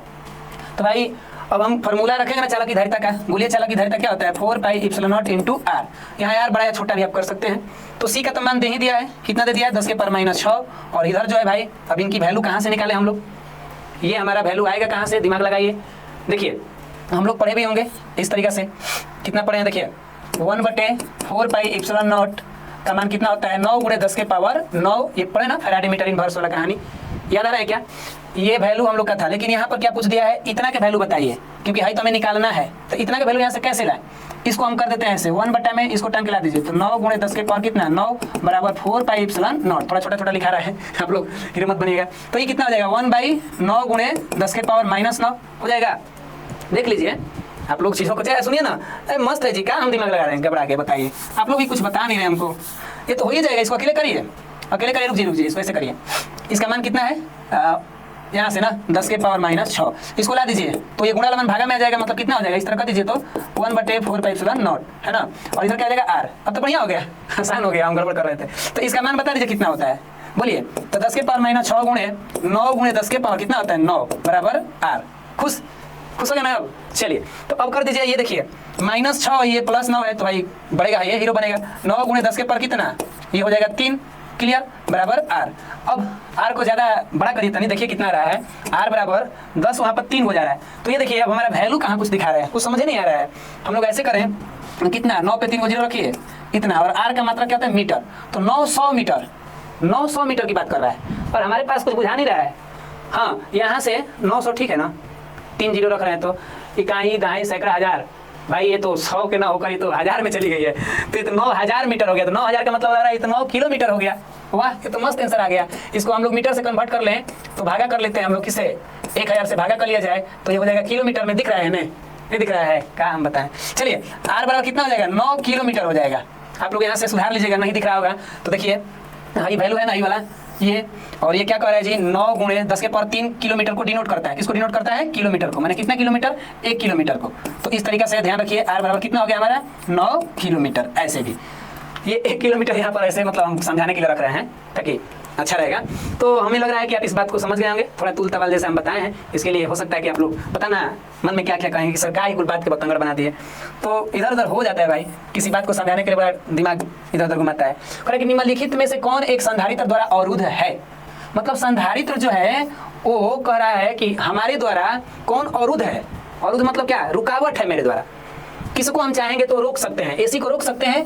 तो भाई अब हम फॉर्मूला रखेंगे ना चालक की धारिता का, गोलीय चालक की धारिता क्या होता है, 4πε0 × R। यहाँ R बड़ा या छोटा भी आप कर सकते हैं। तो C का तो मान दे ही दिया है, कितना दे दिया है, 10⁻6। और इधर जो है भाई अब इनकी वैल्यू कहाँ से निकाले हम लोग, ये हमारा वैल्यू आएगा कहाँ से, दिमाग लगाइए। देखिए हम लोग पढ़े भी होंगे इस तरीके से, कितना पढ़े हैं देखिए, 1/4πε0 का मान कितना होता है, 9 × 10 के पावर 9। ये पढ़े ना फैराडे मीटर इनवर्स वाला कहानी, याद आ रहा है क्या? ये वैल्यू हम लोग का था, लेकिन यहाँ पर क्या पूछ दिया है, इतना का वैल्यू बताइए, क्योंकि हाई तो हमें निकालना है। तो इतना का वैल्यू यहाँ से कैसे लाए, इसको हम कर देते हैं ऐसे, 1 में इसको टर्म के ला दीजिए, तो 9 × 10 के पावर कितना, 9 बराबर 4πε0। थोड़ा छोटा छोटा लिखा रहा है, आप लोग हीरो मत बनिएगा। तो ये कितना हो जाएगा, 1/9 × 10 के पावर -9 हो जाएगा। देख लीजिए आप लोग चीज़ों को, चाहे सुनिए ना, अरे मस्त है जी, क्या हम दिमाग लगा रहे हैं घबरा के, बताइए। आप लोग भी कुछ बता नहीं रहे हमको, ये तो हो ही जाएगा। इसको अकेले करिए, अकेले करिए, रुक जी इसको ऐसे करिए। इसका मान कितना है, यहाँ से ना 10 के पावर -6, इसको ला दीजिए तो ये गुणा मान भागा में आ जाएगा, मतलब कितना हो जाएगा, इस तरह कर दीजिए तो 1/4πε0 है ना। और इधर क्या आ जाएगा R। अब तो बढ़िया हो गया, आसान हो गया, हम गड़बड़ कर रहे थे। तो इसका मान बता दीजिए कितना होता है, बोलिए। तो 10 के पावर -6 गुणे 9 × 10 के पावर कितना होता है, 9 बराबर R। खुश हो गया ना। अब चलिए तो अब कर दीजिए, ये देखिए -6 ये +9 है, तो भाई बढ़ेगा, ये हीरो बनेगा। 9 × 10 के पावर कितना, ये हो जाएगा 3, क्लियर, बराबर R। अब R को ज़्यादा बड़ा करिए तनी, देखिए कितना आ रहा है, R बराबर 10, वहाँ पर 3 हो जा रहा है। तो ये देखिए अब हमारा वैल्यू कहाँ कुछ दिखा रहा है, कुछ समझ नहीं आ रहा है। हम लोग ऐसे करें, कितना, 9 पे 3 को 0 रखिए इतना, और R का मात्रा क्या होता है, मीटर, तो 900 मीटर, 900 मीटर की बात कर रहा है। और हमारे पास कुछ बुझा नहीं रहा है। हाँ यहाँ से 900 ठीक है ना, 3 0 रख रहे हैं, तो इकाई दहाई सैकड़ा हज़ार, भाई ये तो 100 के ना होकर ये तो 1000 में चली गई है। तो ये तो 9000 मीटर हो गया, तो 9000 का मतलब आ रहा है ये तो 9 किलोमीटर हो गया। वाह, ये तो मस्त आंसर आ गया। इसको हम लोग मीटर से कन्वर्ट कर लें तो भागा कर लेते हैं हम लोग, किसे 1000 से भागा कर लिया जाए तो ये हो जाएगा किलोमीटर में, दिख रहा है ना, ये दिख रहा है, क्या हम बताएं। चलिए R बराबर कितना हो जाएगा, 9 किलोमीटर हो जाएगा। आप लोग यहाँ से सुधार लीजिएगा, नहीं दिख रहा होगा तो देखिए ये वैल्यू है ना, ये वाला ये, और ये क्या कर रहा है जी, 9 × 10 के पावर 3 किलोमीटर को डिनोट करता है। किसको डिनोट करता है, किलोमीटर को, मैंने कितना किलोमीटर, 1 किलोमीटर को। तो इस तरीके से ध्यान रखिए, R बराबर कितना हो गया हमारा, 9 किलोमीटर। ऐसे भी ये 1 किलोमीटर यहाँ पर ऐसे मतलब हम समझाने के लिए रख रहे हैं ताकि अच्छा रहेगा। तो हमें लग रहा है कि आप इस बात को समझ गए होंगे, थोड़ा तुल तवाल जैसे हम बताए हैं। इसके लिए हो सकता है कि आप लोग पता ना मन में क्या क्या कहेंगे कि सरकार ही कुल बात के बतंगड़ बना दिए, तो इधर उधर हो जाता है भाई, किसी बात को समझाने के लिए बड़ा दिमाग इधर उधर घुमाता है। कह कि निम्नलिखित में से कौन एक संधारित्र द्वारा अवरुद्ध है, मतलब संधारित्र जो है वो कह रहा है कि हमारे द्वारा कौन अवरुद्ध है। अवरुद्ध मतलब क्या, रुकावट है मेरे द्वारा, किसको हम चाहेंगे तो रोक सकते हैं। एसी को रोक सकते हैं,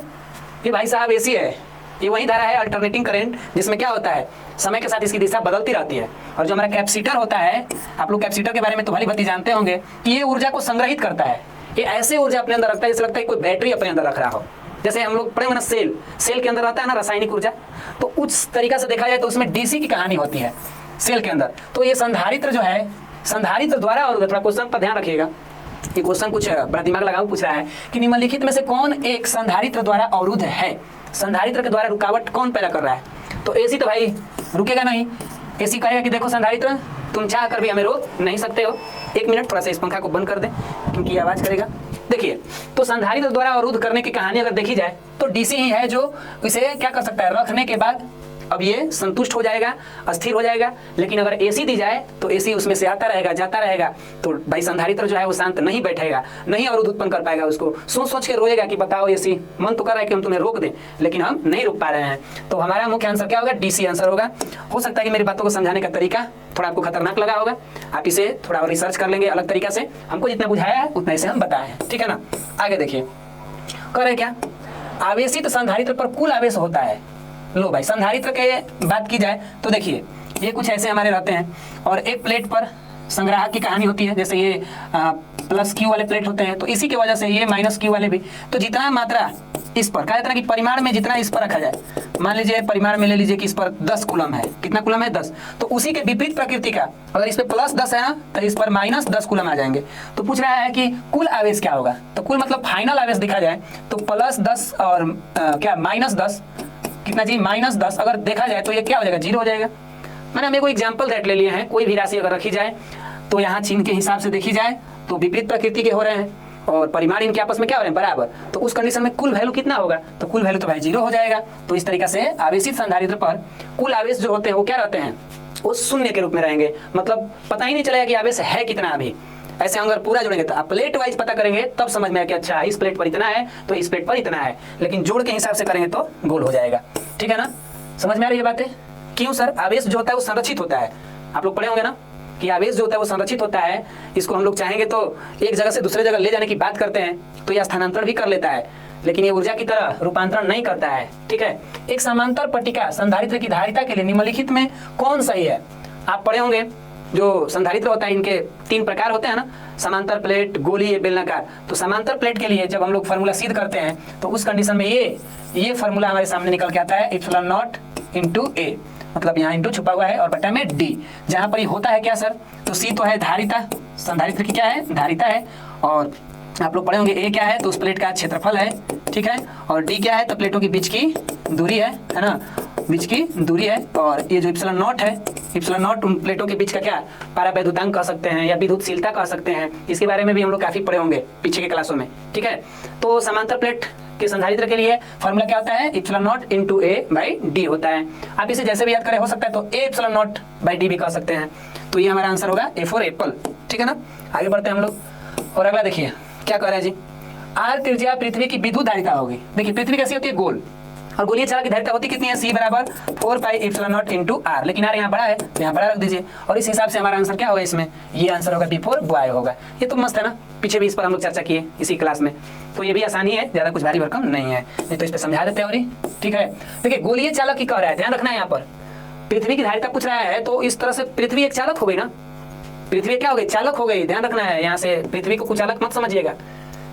ये भाई साहब एसी है, ये वही धारा है अल्टरनेटिंग करंट, जिसमें क्या होता है समय के साथ इसकी दिशा बदलती रहती है। और जो हमारा कैपेसिटर होता है, आप लोग कैपेसिटर के बारे में तो भली भांति जानते होंगे कि ये ऊर्जा को संग्रहित करता है। ये ऐसे ऊर्जा अपने अंदर रखता है जैसे लगता है कोई बैटरी अपने अंदर रख रहा हो। जैसे हम लोग पढ़े ना सेल के अंदर रहता है ना रासायनिक ऊर्जा, तो उस तरीका से देखा जाए तो उसमें डीसी की कहानी होती है सेल के अंदर। तो ये संधारित्र जो है, संधारित्र द्वारा, और थोड़ा क्वेश्चन पर ध्यान रखिएगा, ये क्वेश्चन कुछ बड़ा दिमाग लगाओ, पूछ रहा है कि निम्नलिखित में से कौन एक संधारित्र द्वारा अवरुद्ध है, संधारित्र के द्वारा रुकावट कौन पैदा कर रहा है। तो एसी तो भाई रुकेगा नहीं, एसी कहेगा कि देखो संधारित्र तुम चाह कर भी हमें रोक नहीं सकते हो, 1 मिनट थोड़ा सा इस पंखा को बंद कर दें क्योंकि ये आवाज़ करेगा। देखिए तो संधारित्र द्वारा अवरुद्ध करने की कहानी अगर देखी जाए तो डीसी ही है जो इसे क्या कर सकता है, रखने के बाद अब ये संतुष्ट हो जाएगा, अस्थिर हो जाएगा। लेकिन अगर एसी दी जाए तो एसी उसमें से आता रहेगा जाता रहेगा, तो भाई संधारित्र जो है वो शांत नहीं बैठेगा, नहीं अवरुद्ध उत्पन्न कर पाएगा, उसको सोच सोच के रोएगा कि बताओ एसी मन तो कर रहा है कि हम तुम्हें रोक दें लेकिन हम नहीं रोक पा रहे हैं। तो हमारा मुख्य आंसर क्या होगा, डीसी आंसर होगा। हो सकता है कि मेरी बातों को समझाने का तरीका थोड़ा आपको खतरनाक लगा होगा, आप इसे थोड़ा और रिसर्च कर लेंगे अलग तरीका से, हमको जितना बुझाया है उतना इसे हम बताए हैं, ठीक है ना। आगे देखिए कह रहे क्या, आवेशित संधारित्र पर कुल आवेश होता है। लो भाई संधारित्र के बात की जाए तो देखिए ये कुछ ऐसे हमारे रहते हैं, और एक प्लेट पर संग्राहक की कहानी होती है, जैसे ये प्लस क्यू वाले प्लेट होते हैं, तो इसी की वजह से ये माइनस क्यू वाले भी। तो जितना मात्रा इस पर, कहा जाता है कि परिमाण में जितना इस पर रखा जाए, मान लीजिए परिमाण में ले लीजिए कि इस पर 10 कूलम है, कितना कूलम है 10, तो उसी के विपरीत प्रकृति का अगर इस पर प्लस 10 है ना तो इस पर माइनस 10 कूलम आ जाएंगे। तो पूछ रहा है कि कुल आवेश क्या होगा, तो कुल मतलब फाइनल आवेश देखा जाए तो प्लस 10 और क्या माइनस 10, कितना जी माइनस 10 अगर देखा जाए तो ये क्या हो जाएगा, 0 हो जाएगा। मैंने हमें कोई एग्जाम्पल रेट ले लिए हैं, कोई भी राशि अगर रखी जाए तो यहाँ चिन्ह के हिसाब से देखी जाए तो विपरीत प्रकृति के हो रहे हैं और परिमाण इनके आपस में क्या हो रहे हैं, बराबर, तो उस कंडीशन में कुल वैल्यू कितना होगा, तो कुल वैल्यू तो भाई 0 हो जाएगा। तो इस तरीके से आवेशित संधारित्र पर कुल आवेश जो होते हैं वो क्या रहते हैं, वो शून्य के रूप में रहेंगे, मतलब पता ही नहीं चलेगा कि आवेश है कितना। अभी ऐसे अगर पूरा जोड़ेंगे तो आप प्लेट वाइज पता करेंगे तब समझ में आया कि अच्छा इस प्लेट पर इतना है तो इस प्लेट पर इतना है, लेकिन जोड़ के हिसाब से करेंगे तो गोल हो जाएगा। ठीक है ना, समझ में आ रही है बातें। क्यों सर, आवेश जो होता है वो संरक्षित होता है, आप लोग पढ़े होंगे ना कि आवेश जो होता है वो संरक्षित होता है। इसको हम लोग चाहेंगे तो एक जगह से दूसरे जगह ले जाने की बात करते हैं तो यह स्थानांतरण भी कर लेता है, लेकिन ये ऊर्जा की तरह रूपांतरण नहीं करता है। ठीक है, एक समांतर पट्टिका संधारित्र की धारिता के लिए निम्नलिखित में कौन सही है। आप पढ़े होंगे जो संधारित्र होता है इनके 3 प्रकार होते हैं ना, समांतर प्लेट, गोलीय, बेलनाकार। तो समांतर प्लेट के लिए जब हम लोग फार्मूला सिद्ध करते हैं तो उस कंडीशन में ये फार्मूला हमारे सामने निकल के आता है एप्सिलॉन नॉट इंटू ए, मतलब यहाँ इंटू छुपा हुआ है और बटा में डी, जहाँ पर ये होता है क्या सर, तो सी तो है धारिता, संधारित्र की क्या है, धारिता है, और आप लोग पढ़े होंगे ए क्या है तो उस प्लेट का क्षेत्रफल है। ठीक है, और डी क्या है तो प्लेटों के बीच की दूरी है ना, बीच की दूरी है, और ये जो एप्सिलॉन नॉट है, एप्सिलॉन नॉट उन प्लेटों के बीच का क्या पारावैद्युतांक कह सकते हैं या विद्युतशीलता कह सकते हैं। इसके बारे में भी हम लोग काफी पढ़े होंगे पीछे के क्लासों में। ठीक है, तो समांतर प्लेट के संधारित्र के लिए फॉर्मूला क्या होता है, epsilon naught into A by D होता है। आप इसे जैसे भी याद करें हो सकता है तो A epsilon not by D भी कह सकते हैं। तो ये हमारा आंसर होगा ए फॉर एप्पल। ठीक है ना, आगे बढ़ते हैं हम लोग। और अगला देखिए क्या कह रहे हैं जी, आर त्रिज्या पृथ्वी की विद्युत धारिता होगी। देखिए पृथ्वी कैसी होती है, गोल, और गोलीय चालक की धारिता होती कितनी है, सी बराबर 4 pi epsilon naught into R, लेकिन आर यहाँ बड़ा है तो यहाँ बड़ा रख दीजिए, और इस हिसाब से हमारा आंसर क्या होगा, इसमें ये आंसर होगा बी फॉर बॉय होगा। ये तो मस्त है ना, पीछे भी इस पर हम लोग चर्चा किए इसी क्लास में, तो ये भी आसानी है, ज्यादा कुछ भारी भरकम नहीं है, नहीं तो इस पर समझा देते हैं। और ठीक है, देखिए गोलीय चालक की कह रहा है, ध्यान रखना है यहाँ पर पृथ्वी की धारिता पूछ रहा है, तो इस तरह से पृथ्वी एक चालक हो गई ना, पृथ्वी क्या हो गई, चालक हो गई, ध्यान रखना है। यहाँ से पृथ्वी को कुछ चालक मत समझिएगा।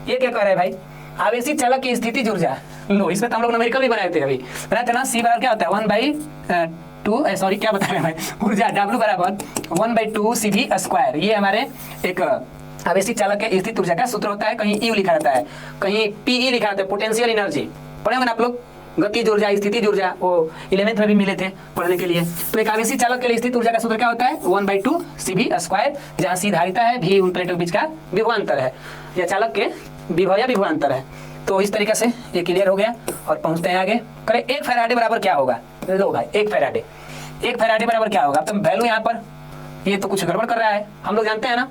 ये क्या कह रहा है भाई, आवेशित चालक की स्थितिज ऊर्जा, लो इसमें तो हम लोग न्यूमेरिकल भी बनाए थे, अभी बनाए थे ना, सी बराबर क्या होता है 1/2, सॉरी क्या बता रहे हैं भाई, ऊर्जा W बराबर 1/2 CV स्क्वायर। ये हमारे एक आवेशित चालक के स्थित ऊर्जा का सूत्र होता है, कहीं E लिखा रहता है, कहीं PE लिखा रहता है, पोटेंशियल एनर्जी। पढ़े होंगे ना आप लोग, गतिज ऊर्जा, स्थितिज ऊर्जा, वो 11th में भी मिले थे पढ़ने के लिए। तो एक आवेशित चालक के लिए स्थित ऊर्जा का सूत्र क्या होता है 1/2 CV स्क्वायर, जहाँ C धारिता है, V उन प्लेटों के बीच का विभवांतर है, या चालक के विभव या विभवांतर है। तो इस तरीके से ये क्लियर हो गया, और पहुंचते हैं आगे। करें 1 फैराडे बराबर क्या होगा, लो भाई 1 फैराडे बराबर क्या होगा। अब तो वैल्यू यहाँ पर ये तो कुछ गड़बड़ कर रहा है। हम लोग जानते हैं ना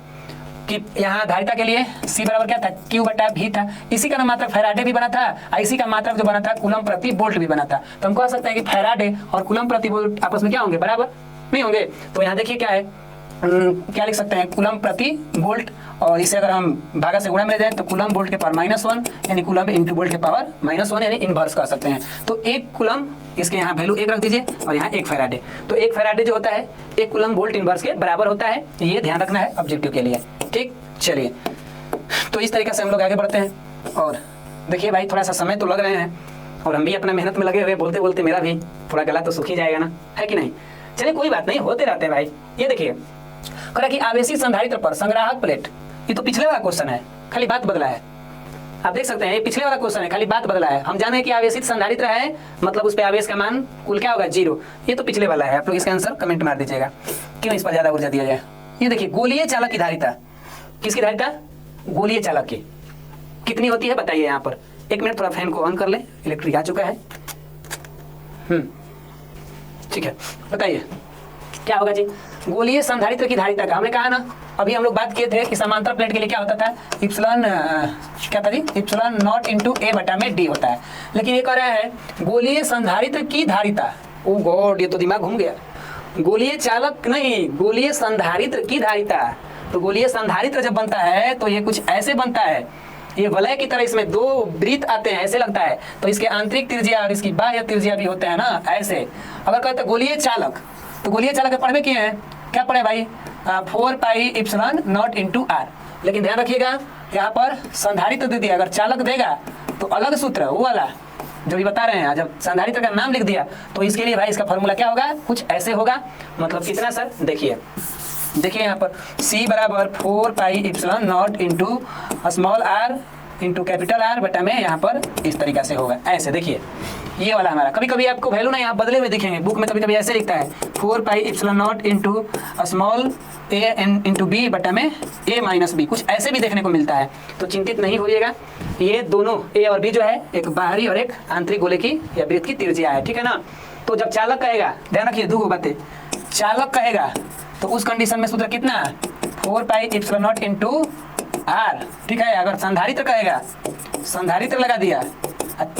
कि यहाँ धारिता के लिए C बराबर क्या था, Q बटा V था, इसी का मात्रक फैराडे भी बना था, इसी का मात्रक जो बना था कूलम प्रति वोल्ट भी बना था। तो हम कह सकते हैं कि फैराडे और कूलम प्रति वोल्ट आपस में क्या होंगे, बराबर नहीं होंगे। तो यहाँ देखिए क्या है, क्या लिख सकते हैं, कूलम प्रति वोल्ट, और इसे अगर हम भागा से गुणा में ले जाए तो कूलम वोल्ट के पावर -1, यानी कूलम इंटू वोल्ट के पावर -1, यानी इनवर्स कर सकते हैं। तो 1 कूलम, इसके यहाँ वैल्यू 1 रख दीजिए, और यहाँ 1 फैराडे। तो 1 फैराडे जो होता है 1 कूलम वोल्ट इनवर्स के बराबर होता है, ये ध्यान रखना है ऑब्जेक्टिव के लिए। ठीक, चलिए तो इस तरीके से हम लोग आगे बढ़ते हैं। और देखिए भाई थोड़ा सा समय तो लग रहे हैं, और हम भी अपना मेहनत में लगे हुए, बोलते बोलते मेरा भी थोड़ा गला तो सूख ही जाएगा ना, है कि नहीं। चलिए कोई बात नहीं, होते रहते हैं भाई। ये देखिए कहा कि आवेशित संधारित्र पर संग्राहक प्लेट, ये तो पिछले वाला क्वेश्चन है, खाली बात बदला है। आप देख सकते हैं ये पिछले वाला क्वेश्चन है, खाली बात बदला है। हम जाने कि आवेशित संधारित्र है मतलब उस पे आवेश का मान कुल क्या होगा 0। ये तो पिछले वाला है, आप लोग इसका आंसर कमेंट मार दीजिएगा क्यों इस पर ज्यादा ऊर्जा दिया जाए। ये देखिए गोलीय चालक की धारिता, किसकी धारिता, गोलीय चालक की कितनी होती है बताइए यहाँ पर। 1 मिनट थोड़ा फैन को ऑन कर ले, इलेक्ट्रिक आ चुका है। ठीक है, बताइए क्या होगा जी, गोलीय संधारित्र की धारिता का हमने कहा ना, अभी हम लोग बात किए थे कि समांतर प्लेट के लिए क्या होता था, इप्सिलॉन क्या था जी, इप्सिलॉन नॉट इंटू ए बटा में डी होता है। लेकिन ये कह रहा है गोलीय संधारित्र की धारिता, ओ गॉड ये तो दिमाग घूम गया, गोलीय चालक नहीं, गोलीय संधारित्र की धारिता। तो गोलीय संधारित्र जब बनता है तो ये कुछ ऐसे बनता है, ये वलय की तरह इसमें 2 वृत्त आते हैं, ऐसे लगता है। तो इसके आंतरिक त्रिज्या और इसकी बाह्य त्रिज्या भी होते हैं ना ऐसे। अगर कहते गोलीय चालक, तो गोलीय चालक के पढ़वे किए हैं, क्या पढ़े भाई 4 pi epsilon naught into R. लेकिन ध्यान रखिएगा यहाँ पर संधारित्र दे दिया, अगर चालक देगा तो अलग सूत्र वो वाला, जो भी बता रहे हैं, जब संधारित्र का नाम लिख दिया तो इसके लिए भाई इसका फॉर्मूला क्या होगा, कुछ ऐसे होगा। मतलब कितना सर, देखिए यहाँ पर C बराबर 4 pi epsilon naught into small r into capital R बटा में यहाँ पर इस तरीका से होगा। ऐसे देखिए ये वाला हमारा, कभी कभी आपको वैल्यू ना यहाँ बदले हुए दिखेंगे, बुक में कभी कभी ऐसे लिखता है 4 pi epsilon naught into small a into b बटा में a माइनस b, कुछ ऐसे भी देखने को मिलता है। तो चिंतित नहीं होइएगा, ये दोनों a और b जो है एक बाहरी और एक आंतरिक गोले की या वृत्त की त्रिज्या है, ठीक है ना। तो जब चालक कहेगा, ध्यान रखिए दो बातें, चालक कहेगा तो उस कंडीशन में सूत्र कितना, 4 pi epsilon naught into r, ठीक है। अगर संधारित्र कहेगा, संधारित्र लगा दिया,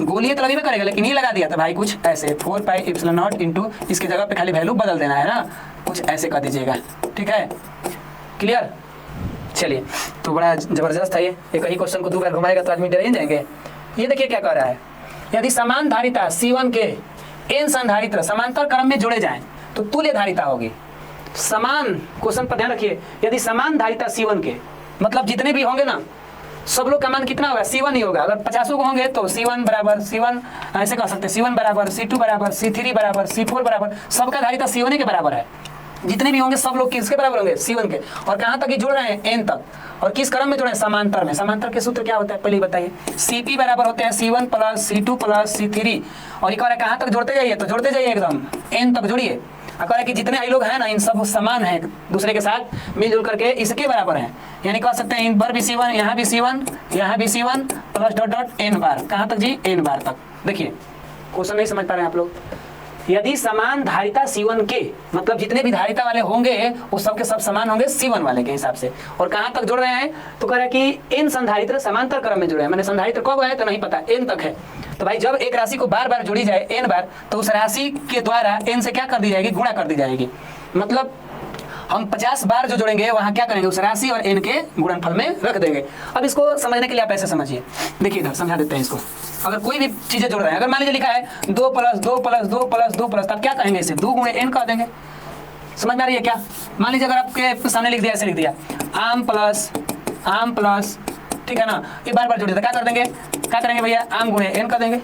गोलीय तो लगेगा करेगा लेकिन ये लगा दिया तो भाई कुछ ऐसे 4 पाई एप्सिलॉन नॉट इंटू, इसकी जगह पे खाली वैल्यू बदल देना है ना, कुछ ऐसे कर दीजिएगा, ठीक है। क्लियर, चलिए। तो बड़ा जबरदस्त है ये, एक ही क्वेश्चन को 2 बार घुमाएगा तो आदमी डर ही जाएंगे। ये देखिए क्या कह रहा है, यदि समान धारिता C1 के n संधारित्र समांतर क्रम में जुड़े जाएं तो तुल्य धारिता होगी। समान, क्वेश्चन पर ध्यान रखिए, यदि समान धारिता C1 के, मतलब जितने भी होंगे ना सब लोग का मान कितना होगा, C1 ही होगा। अगर 50 को होंगे तो C1 बराबर C1, ऐसे कह सकते हैं C1 बराबर C2 बराबर C3 बराबर C4 बराबर, सबका धारिता C1 ही के बराबर है। जितने भी होंगे सब लोग किसके बराबर होंगे, C1 के। और कहाँ तक ये जुड़ रहे हैं, n तक। और किस क्रम में जुड़े हैं, समांतर में। समांतर के सूत्र क्या होता है पहले बताइए, Cp बराबर होते हैं C1 plus C2 plus C3। और ये कह रहा है कहाँ तक जोड़ते जाइए, तो जोड़ते जाइए एकदम n तक जोड़िए। कह रहा है कि जितने आई लोग हैं ना इन सब समान हैं, दूसरे के साथ मिलजुल करके इसके बराबर हैं। यानी कह सकते हैं इन पर भी C1, यहाँ भी C1, यहाँ भी C1 plus dot dot n बार, कहाँ तक जी, n बार तक। देखिए क्वेश्चन नहीं समझ पा रहे हैं आप लोग। यदि समान धारिता C1 के, मतलब जितने भी धारिता वाले होंगे वो सब के सब समान होंगे C1 वाले के हिसाब से। और कहाँ तक जोड़ रहे हैं, तो कह रहा है कि n संधारित्र समांतर क्रम में जुड़े हैं। मैंने संधारित्र कब है तो नहीं पता, n तक है। तो भाई जब एक राशि को बार बार जोड़ी जाए n बार, तो उस राशि के द्वारा n से क्या कर दी जाएगी, गुणा कर दी जाएगी। मतलब हम 50 बार जो जोड़ेंगे वहाँ क्या करेंगे, उस राशि और n के गुणनफल में रख देंगे। अब इसको समझने के लिए आप ऐसे समझिए, देखिए इधर समझा देते हैं इसको। अगर कोई भी चीजें जोड़ रहे हैं, अगर मान लीजिए लिखा है 2 प्लस 2 प्लस 2 प्लस 2 प्लस, तब क्या कहेंगे, इसे 2 गुणे n कर देंगे। समझ में आ रही है क्या। मान लीजिए अगर आपके सामने लिख दिया, ऐसे लिख दिया आम प्लस, ठीक है ना, ये बार बार जोड़ देता, क्या कर देंगे, क्या करेंगे भैया, आम गुणे n कर देंगे।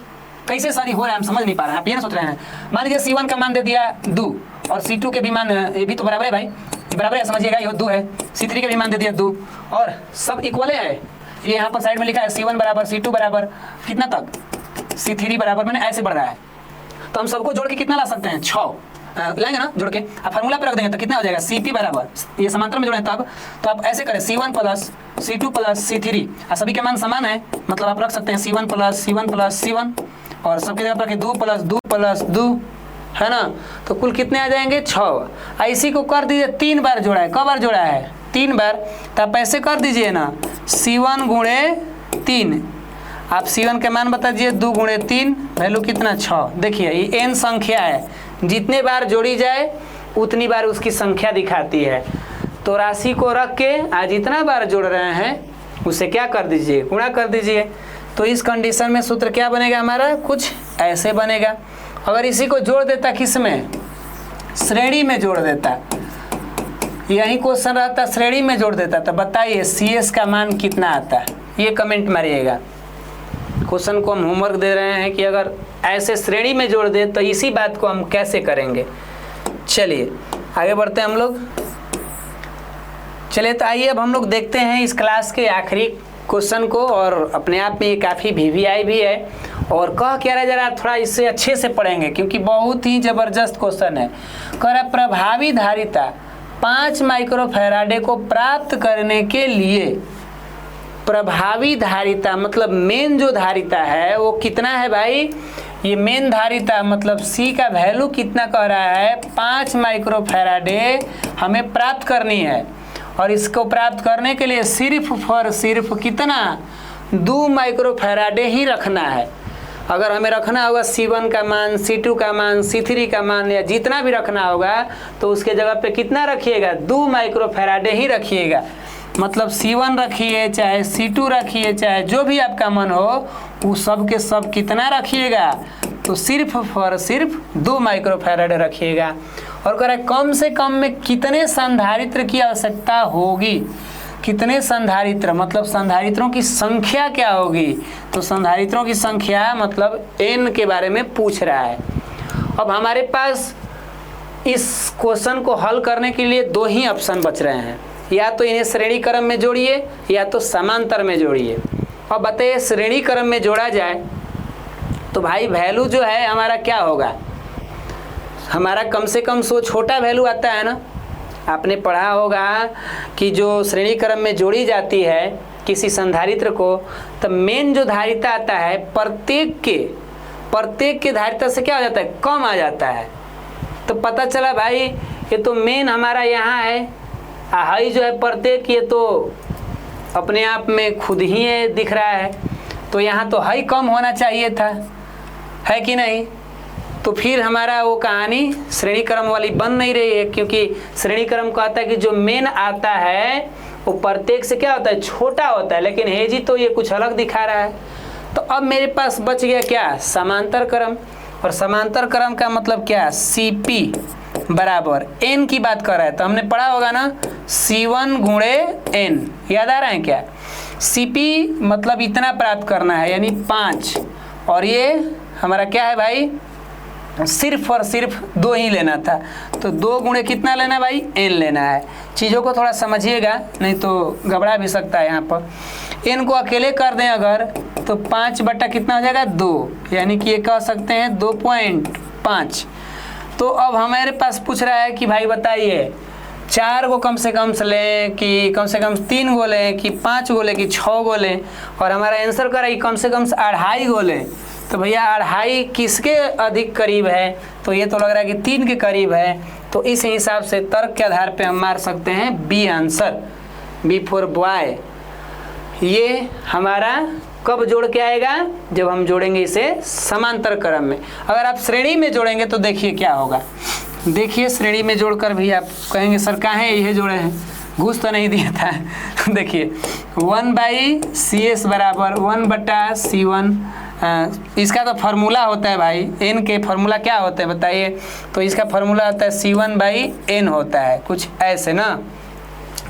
कैसे सारी हो रहा है हम समझ नहीं पा रहे हैं, आप ये ना सोच रहे हैं। मान लीजिए C1 का मान दे दिया 2 और C2 के भी मान, ये भी तो बराबर है भाई, ये बराबर है, समझिएगा ये 2 है। C3 के भी मान दे दिया 2 और सब इक्वल है। ये यहाँ पर साइड में लिखा है C1 बराबर C2 बराबर कितना तक, C3 बराबर, मैंने ऐसे बढ़ रहा है। तो हम सबको जोड़ के कितना ला सकते हैं, 6 लाएंगे ना जोड़ के। आप फार्मूला पे रख देंगे तो कितना हो जाएगा, Cp बराबर, ये समांतर में जोड़े तब, तो आप ऐसे करें C1 plus C2 plus C3, सभी के मान समान है, मतलब आप रख सकते हैं C1 प्लस C1 और सबके जगह पर 2 प्लस 2 है ना। तो कुल कितने आ जाएंगे, 6। इसी को कर दीजिए 3 बार जोड़ा है, कब बार जोड़ा है, 3 बार। तो आप ऐसे कर दीजिए ना, C1 गुणे 3, आप C1 के मान बता दीजिए, 2 गुणे 3 वैल्यू कितना, 6। देखिए ये n संख्या है, जितने बार जोड़ी जाए उतनी बार उसकी संख्या दिखाती है। तो राशि को रख के आज जितना बार जोड़ रहे हैं उसे क्या कर दीजिए, गुणा कर दीजिए। तो इस कंडीशन में सूत्र क्या बनेगा हमारा, कुछ ऐसे बनेगा। अगर इसी को जोड़ देता किस में, श्रेणी में जोड़ देता, यही क्वेश्चन रहता श्रेणी में जोड़ देता, तो बताइए CS का मान कितना आता है, ये कमेंट मारिएगा। क्वेश्चन को हम होमवर्क दे रहे हैं कि अगर ऐसे श्रेणी में जोड़ दे तो इसी बात को हम कैसे करेंगे। चलिए आगे बढ़ते हैं हम लोग। चलिए तो आइए अब हम लोग देखते हैं इस क्लास के आखिरी क्वेश्चन को, और अपने आप में ये काफ़ी VVI भी है। और कह क्या रहा जरा थोड़ा इससे अच्छे से पढ़ेंगे क्योंकि बहुत ही ज़बरदस्त क्वेश्चन है। कह रहा प्रभावी धारिता 5 माइक्रोफैराडे को प्राप्त करने के लिए प्रभावी धारिता, मतलब मेन जो धारिता है वो कितना है भाई, ये मेन धारिता मतलब C का वैल्यू कितना कह रहा है, 5 माइक्रोफैराडे हमें प्राप्त करनी है। और इसको प्राप्त करने के लिए सिर्फ कितना, 2 माइक्रोफैराडे ही रखना है। अगर हमें रखना होगा C1 का मान, C2 का मान, C3 का मान, या जितना भी रखना होगा तो उसके जगह पे कितना रखिएगा, 2 माइक्रोफैराडे ही रखिएगा। मतलब C1 रखिए चाहे C2 रखिए चाहे जो भी आपका मन हो, वो सब के सब कितना रखिएगा, तो सिर्फ 2 माइक्रोफैराड रखिएगा। और कह रहा है कम से कम में कितने संधारित्र की आवश्यकता होगी। कितने संधारित्र, मतलब संधारित्रों की संख्या क्या होगी। तो संधारित्रों की संख्या मतलब n के बारे में पूछ रहा है। अब हमारे पास इस क्वेश्चन को हल करने के लिए दो ही ऑप्शन बच रहे हैं, या तो इन्हें श्रेणी क्रम में जोड़िए या तो समांतर में जोड़िए। अब बताइए श्रेणी क्रम में जोड़ा जाए तो भाई वैल्यू जो है हमारा क्या होगा, हमारा कम से कम सो छोटा वैल्यू आता है ना। आपने पढ़ा होगा कि जो श्रेणी क्रम में जोड़ी जाती है किसी संधारित्र को, तो मेन जो धारिता आता है प्रत्येक के धारिता से क्या हो जाता है, कम आ जाता है। तो पता चला भाई ये तो मेन हमारा यहाँ है, हाई जो है प्रत्येक, ये तो अपने आप में खुद ही है दिख रहा है, तो यहाँ तो हाई कम होना चाहिए था, है कि नहीं। तो फिर हमारा वो कहानी श्रेणी क्रम वाली बन नहीं रही है, क्योंकि श्रेणी क्रम कहता है कि जो मेन आता है वो प्रत्येक से क्या होता है, छोटा होता है, लेकिन हेजी तो ये कुछ अलग दिखा रहा है। तो अब मेरे पास बच गया क्या, समांतर क्रम। और समांतर क्रम का मतलब क्या, CP बराबर n की बात कर रहा है, तो हमने पढ़ा होगा ना C1 गुणे n, याद आ रहा है क्या। CP मतलब इतना प्राप्त करना है यानी 5, और ये हमारा क्या है भाई, सिर्फ और सिर्फ 2 ही लेना था, तो 2 गुणे कितना लेना है भाई, n लेना है। चीज़ों को थोड़ा समझिएगा नहीं तो घबरा भी सकता है। यहाँ पर n को अकेले कर दें अगर तो 5 बटा कितना हो जाएगा, 2, यानी कि ये कह सकते हैं 2.5। तो अब हमारे पास पूछ रहा है कि भाई बताइए 4 को कम से कम लें कि कम से कम 3 गो लें कि 5 गो लें कि 6 गो लें, और हमारा आंसर कर रहा है कम से कम 2.5 गो लें। तो भैया 2.5 किसके अधिक करीब है, तो ये तो लग रहा है कि 3 के करीब है। तो इस हिसाब से तर्क के आधार पे हम मार सकते हैं B answer, B for boy. ये हमारा कब जोड़ के आएगा, जब हम जोड़ेंगे इसे समांतर क्रम में। अगर आप श्रेणी में जोड़ेंगे तो देखिए क्या होगा, देखिए श्रेणी में जोड़कर भी आप कहेंगे सर काहे ये जोड़े हैं, घूस तो नहीं दिया था। देखिए 1/CS बराबर 1/C1, इसका तो फार्मूला होता है भाई, n के फार्मूला क्या होता है बताइए, तो इसका फार्मूला होता है C1/n होता है, कुछ ऐसे ना।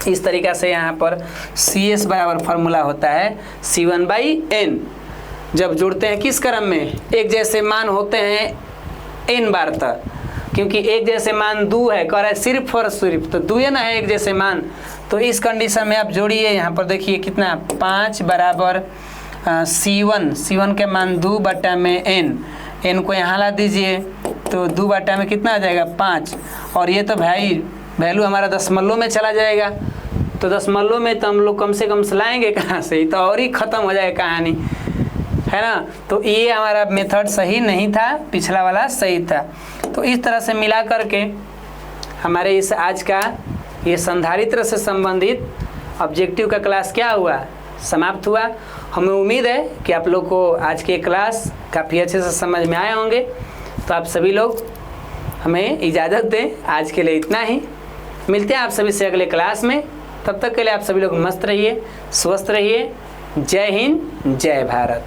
इस तरीक़ा से यहाँ पर CS बराबर फार्मूला होता है C1/n। जब जोड़ते हैं किस क्रम में, एक जैसे मान होते हैं n बार तक, क्योंकि एक जैसे मान 2 है, कह रहा है सिर्फ और सिर्फ, तो 2 ना है एक जैसे मान। तो इस कंडीशन में आप जोड़िए, यहाँ पर देखिए कितना 5 बराबर C1 के मान 2 बटा में n को यहाँ ला दीजिए, तो 2 बटा में कितना आ जाएगा 5, और ये तो भाई वैल्यू हमारा दशमलव में चला जाएगा, तो दशमलव में तो हम लोग कम से कम लाएंगे कहाँ से, तो और ही ख़त्म हो जाए कहानी, है ना। तो ये हमारा मेथड सही नहीं था, पिछला वाला सही था। तो इस तरह से मिला करके हमारे इस आज का ये संधारित्र से संबंधित ऑब्जेक्टिव का क्लास क्या हुआ, समाप्त हुआ। हमें उम्मीद है कि आप लोग को आज के क्लास काफ़ी अच्छे से समझ में आए होंगे। तो आप सभी लोग हमें इजाज़त दें, आज के लिए इतना ही। मिलते हैं आप सभी से अगले क्लास में, तब तक के लिए आप सभी लोग मस्त रहिए, स्वस्थ रहिए। जय हिंद, जय भारत।